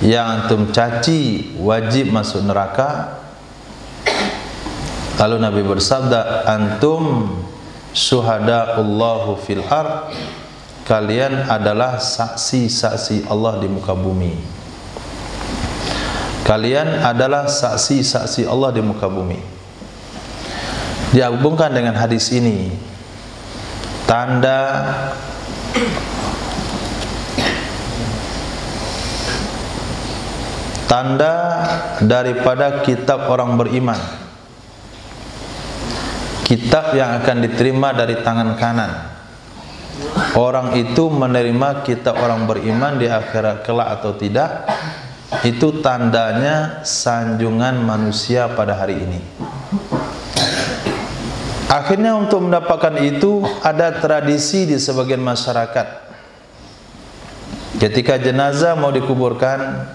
yang antum caci wajib masuk neraka. Lalu Nabi bersabda, antum syuhada'ullahu fil ard, kalian adalah saksi-saksi Allah di muka bumi. Kalian adalah saksi-saksi Allah di muka bumi. Dihubungkan dengan hadis ini tanda daripada kitab orang beriman, kitab yang akan diterima dari tangan kanan. Orang itu menerima kitab orang beriman di akhirat kelak atau tidak, itu tandanya sanjungan manusia pada hari ini. Akhirnya untuk mendapatkan itu ada tradisi di sebagian masyarakat. Ketika jenazah mau dikuburkan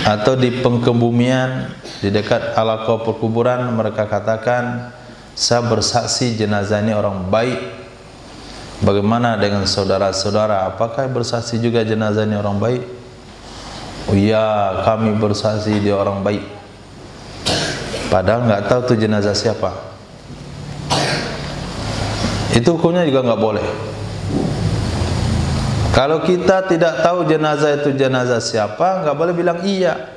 atau di pengkebumian di dekat alaqah perkuburan, mereka katakan, saya bersaksi jenazah ini orang baik. Bagaimana dengan saudara-saudara? Apakah bersaksi juga jenazah ini orang baik? Oh iya, kami bersaksi dia orang baik. Padahal nggak tahu tuh jenazah siapa. Itu hukumnya juga nggak boleh. Kalau kita tidak tahu jenazah itu jenazah siapa, nggak boleh bilang iya.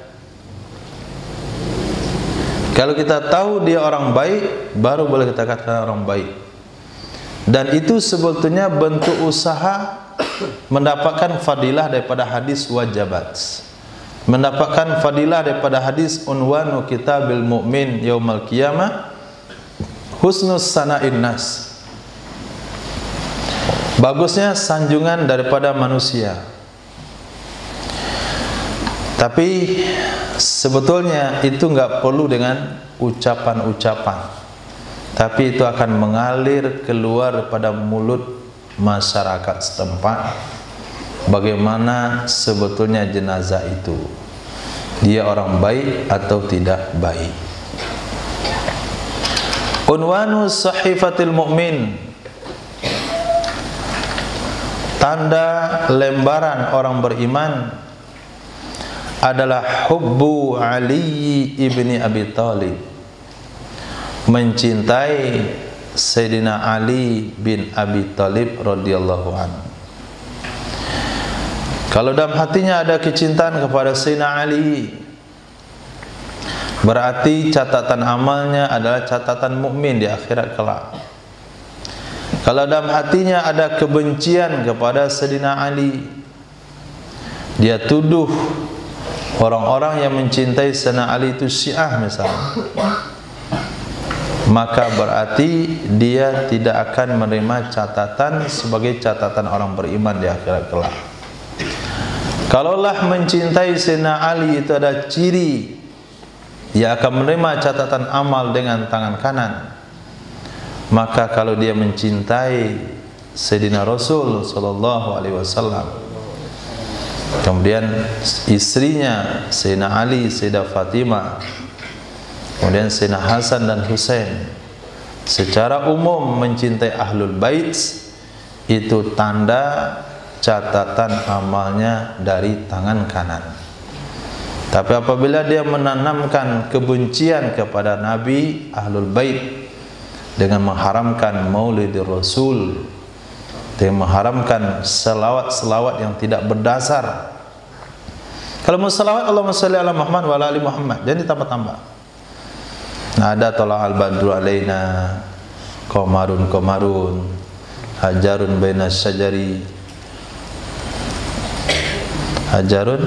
Kalau kita tahu dia orang baik, baru boleh kita katakan orang baik. Dan itu sebetulnya bentuk usaha mendapatkan fadilah daripada hadis wajabat, mendapatkan fadilah daripada hadis unwanu kitabil mu'min yaumal qiyamah husnus sana'in nas. Bagusnya sanjungan daripada manusia. Tapi sebetulnya itu enggak perlu dengan ucapan-ucapan, tapi itu akan mengalir keluar pada mulut masyarakat setempat. Bagaimana sebetulnya jenazah itu, dia orang baik atau tidak baik. Unwanu sahifatil mu'min, tanda lembaran orang beriman adalah hubbu Ali ibni Abi Thalib, mencintai Sayyidina Ali bin Abi Thalib radhiyallahu anhu. Kalau dalam hatinya ada kecintaan kepada Sayyidina Ali, berarti catatan amalnya adalah catatan mukmin di akhirat kelak. Kalau dalam hatinya ada kebencian kepada Sayyidina Ali, dia tuduh orang-orang yang mencintai Sayyidina Ali itu Syiah misalnya, maka berarti dia tidak akan menerima catatan sebagai catatan orang beriman di akhirat kelak. Kalaulah mencintai Sayyidina Ali itu ada ciri, dia akan menerima catatan amal dengan tangan kanan. Maka kalau dia mencintai Sayyidina Rasul sallallahu alaihi wasallam, kemudian istrinya Sayyidina Ali, Sayyidah Fatimah, kemudian Sayyidina Hasan dan Husain, secara umum mencintai Ahlul Bait, itu tanda catatan amalnya dari tangan kanan. Tapi apabila dia menanamkan kebencian kepada Nabi, Ahlul Bait, dengan mengharamkan Maulidur Rasul, dengan mengharamkan selawat-selawat yang tidak berdasar. Kalau mau selawat, Allahumma sholli ala Muhammad wa ala ali Muhammad, jadi tambah-tambah. Nah, ada tola'al badru alaina, qamarun qamarun, hajarun bainas syajari, hajarun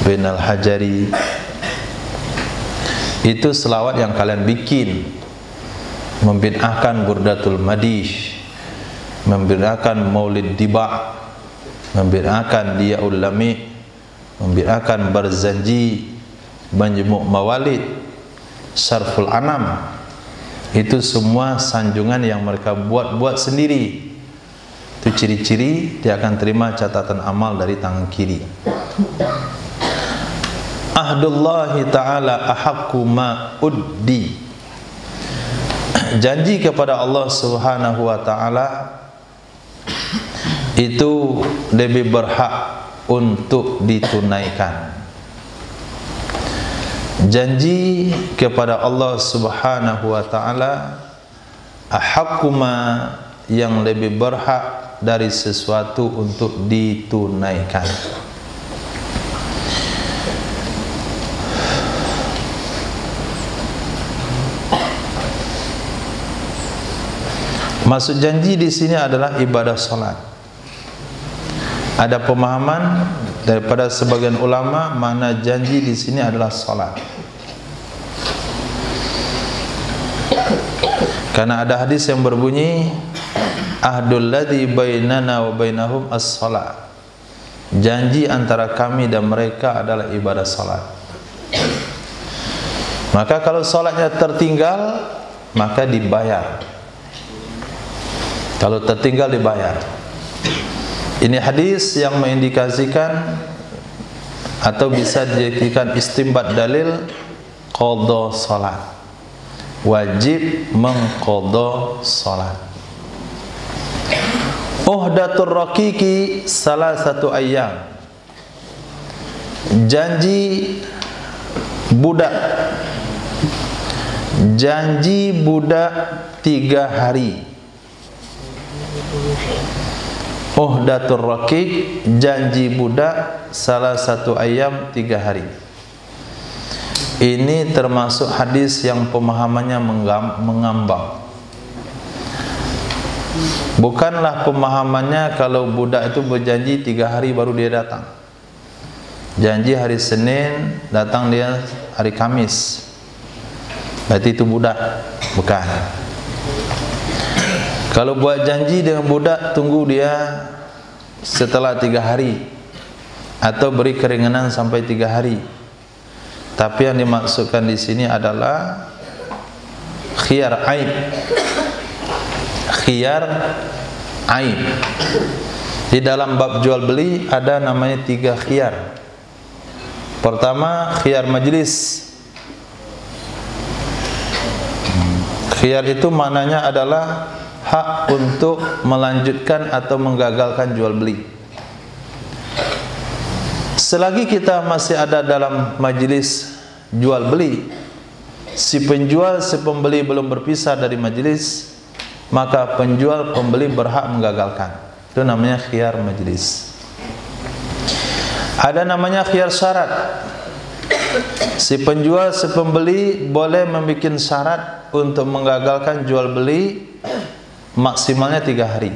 bainal hajari. Itu selawat yang kalian bikin, membid'ahkan burdatul madih, membid'ahkan maulid diba', membid'ahkan diyaul lami', membid'ahkan barzanji, menjemuk mawalid, syarful anam. Itu semua sanjungan yang mereka buat sendiri. Itu ciri-ciri dia akan terima catatan amal dari tangan kiri. Ahdullahi ta'ala ahaqqu ma uddi. Janji kepada Allah Subhanahu wa ta'ala itu lebih berhak untuk ditunaikan. Janji kepada Allah Subhanahu wa ta'ala ahaqqu ma, yang lebih berhak dari sesuatu untuk ditunaikan. Maksud janji di sini adalah ibadah salat. Ada pemahaman daripada sebagian ulama makna janji di sini adalah salat. Karena ada hadis yang berbunyi ahdul ladzi bainana wa bainahum as-salat. Janji antara kami dan mereka adalah ibadah salat. Maka kalau salatnya tertinggal, maka dibayar. Kalau tertinggal dibayar. Ini hadis yang mengindikasikan atau bisa dijadikan istimbat dalil qadha salat. Wajib mengqadha salat. Uhdatur raqiqi salah satu ayyam. Janji budak. Janji budak 3 hari. Uhdatur raqiq, janji budak salah satu ayam 3 hari. Ini termasuk hadis yang pemahamannya mengambang. Bukanlah pemahamannya kalau budak itu berjanji 3 hari baru dia datang. Janji hari Senin, datang dia hari Kamis, berarti itu budak. Bukan. Kalau buat janji dengan budak, tunggu dia setelah 3 hari, atau beri keringanan sampai 3 hari. Tapi yang dimaksudkan di sini adalah khiyar aib. Khiyar aib. Di dalam bab jual beli ada namanya 3 khiyar. Pertama, khiyar majlis. Khiyar itu maknanya adalah hak untuk melanjutkan atau menggagalkan jual beli. Selagi kita masih ada dalam majelis jual beli, si penjual si pembeli belum berpisah dari majelis, maka penjual pembeli berhak menggagalkan. Itu namanya khiyar majelis. Ada namanya khiyar syarat. Si penjual si pembeli boleh membuat syarat untuk menggagalkan jual beli, maksimalnya 3 hari.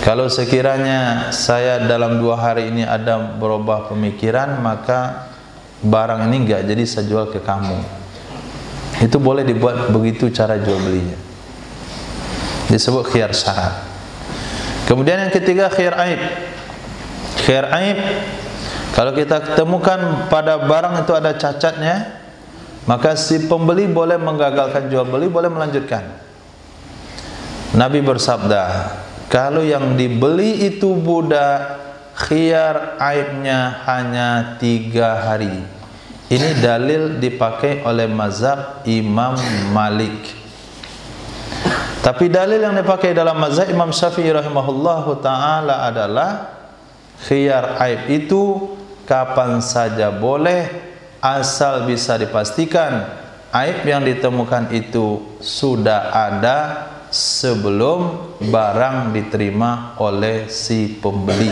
Kalau sekiranya saya dalam 2 hari ini ada berubah pemikiran, maka barang ini enggak jadi saya jual ke kamu. Itu boleh dibuat begitu cara jual belinya. Disebut khiyar syarat. Kemudian yang ketiga khiyar aib. Khiyar aib, kalau kita temukan pada barang itu ada cacatnya, maka si pembeli boleh menggagalkan jual beli, boleh melanjutkan. Nabi bersabda, kalau yang dibeli itu budak, khiyar aibnya hanya 3 hari. Ini dalil dipakai oleh mazhab Imam Malik. Tapi dalil yang dipakai dalam mazhab Imam Syafi'i rahimahullahu taala adalah khiyar aib itu kapan saja boleh, asal bisa dipastikan aib yang ditemukan itu sudah ada sebelum barang diterima oleh si pembeli,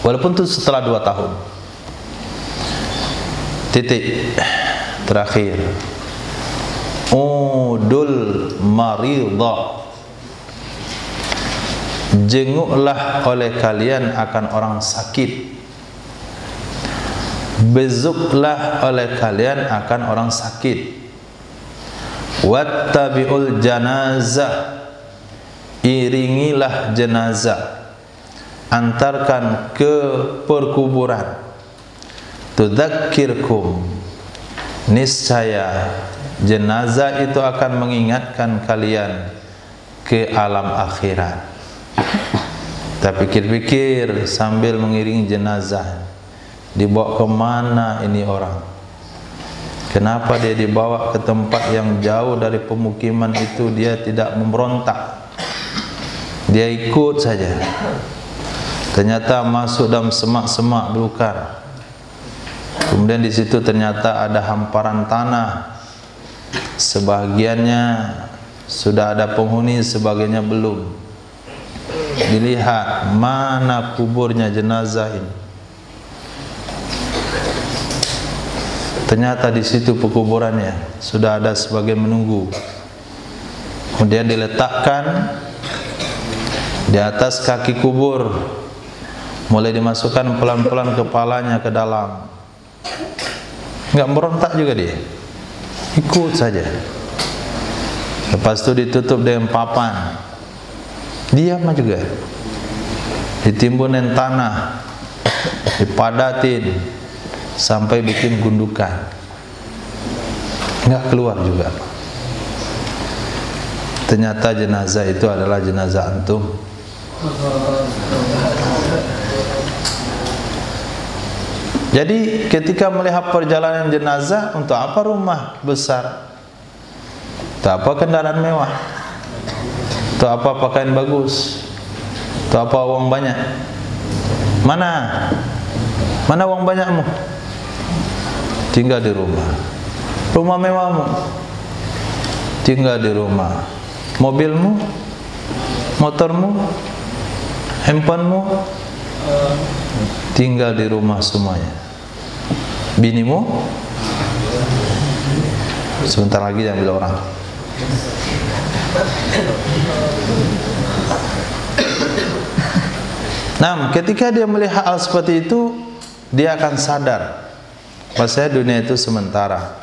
walaupun itu setelah 2 tahun. Titik terakhir, udul maridha, jenguklah oleh kalian akan orang sakit, bezuklah oleh kalian akan orang sakit, wattabi'ul janazah, iringilah jenazah, antarkan ke perkuburan, tudzakkirkum, niscaya jenazah itu akan mengingatkan kalian ke alam akhirat. Tak pikir-pikir sambil mengiringi jenazah, dibawa kemana ini orang? Kenapa dia dibawa ke tempat yang jauh dari pemukiman itu? Dia tidak memberontak, dia ikut saja. Ternyata masuk dalam semak-semak belukar. Kemudian di situ ternyata ada hamparan tanah, sebagiannya sudah ada penghuni, sebagiannya belum. Dilihat mana kuburnya jenazah ini. Ternyata di situ pekuburannya sudah ada sebagian menunggu. Kemudian diletakkan di atas kaki kubur, mulai dimasukkan pelan-pelan kepalanya ke dalam. Enggak berontak juga dia, ikut saja. Lepas itu ditutup dengan papan, diam juga. Ditimbunin tanah, dipadatin sampai bikin gundukan, enggak keluar juga. Ternyata jenazah itu adalah jenazah antum. Jadi ketika melihat perjalanan jenazah, untuk apa rumah besar? Untuk apa kendaraan mewah? Untuk apa pakaian bagus? Untuk apa uang banyak? Mana uang banyakmu? Tinggal di rumah. Rumah mewahmu? Tinggal di rumah. Mobilmu? Motormu? Handphonemu? Tinggal di rumah semuanya. Binimu? Sebentar lagi diambil orang. Nah, ketika dia melihat hal seperti itu, dia akan sadar bahwasanya dunia itu sementara.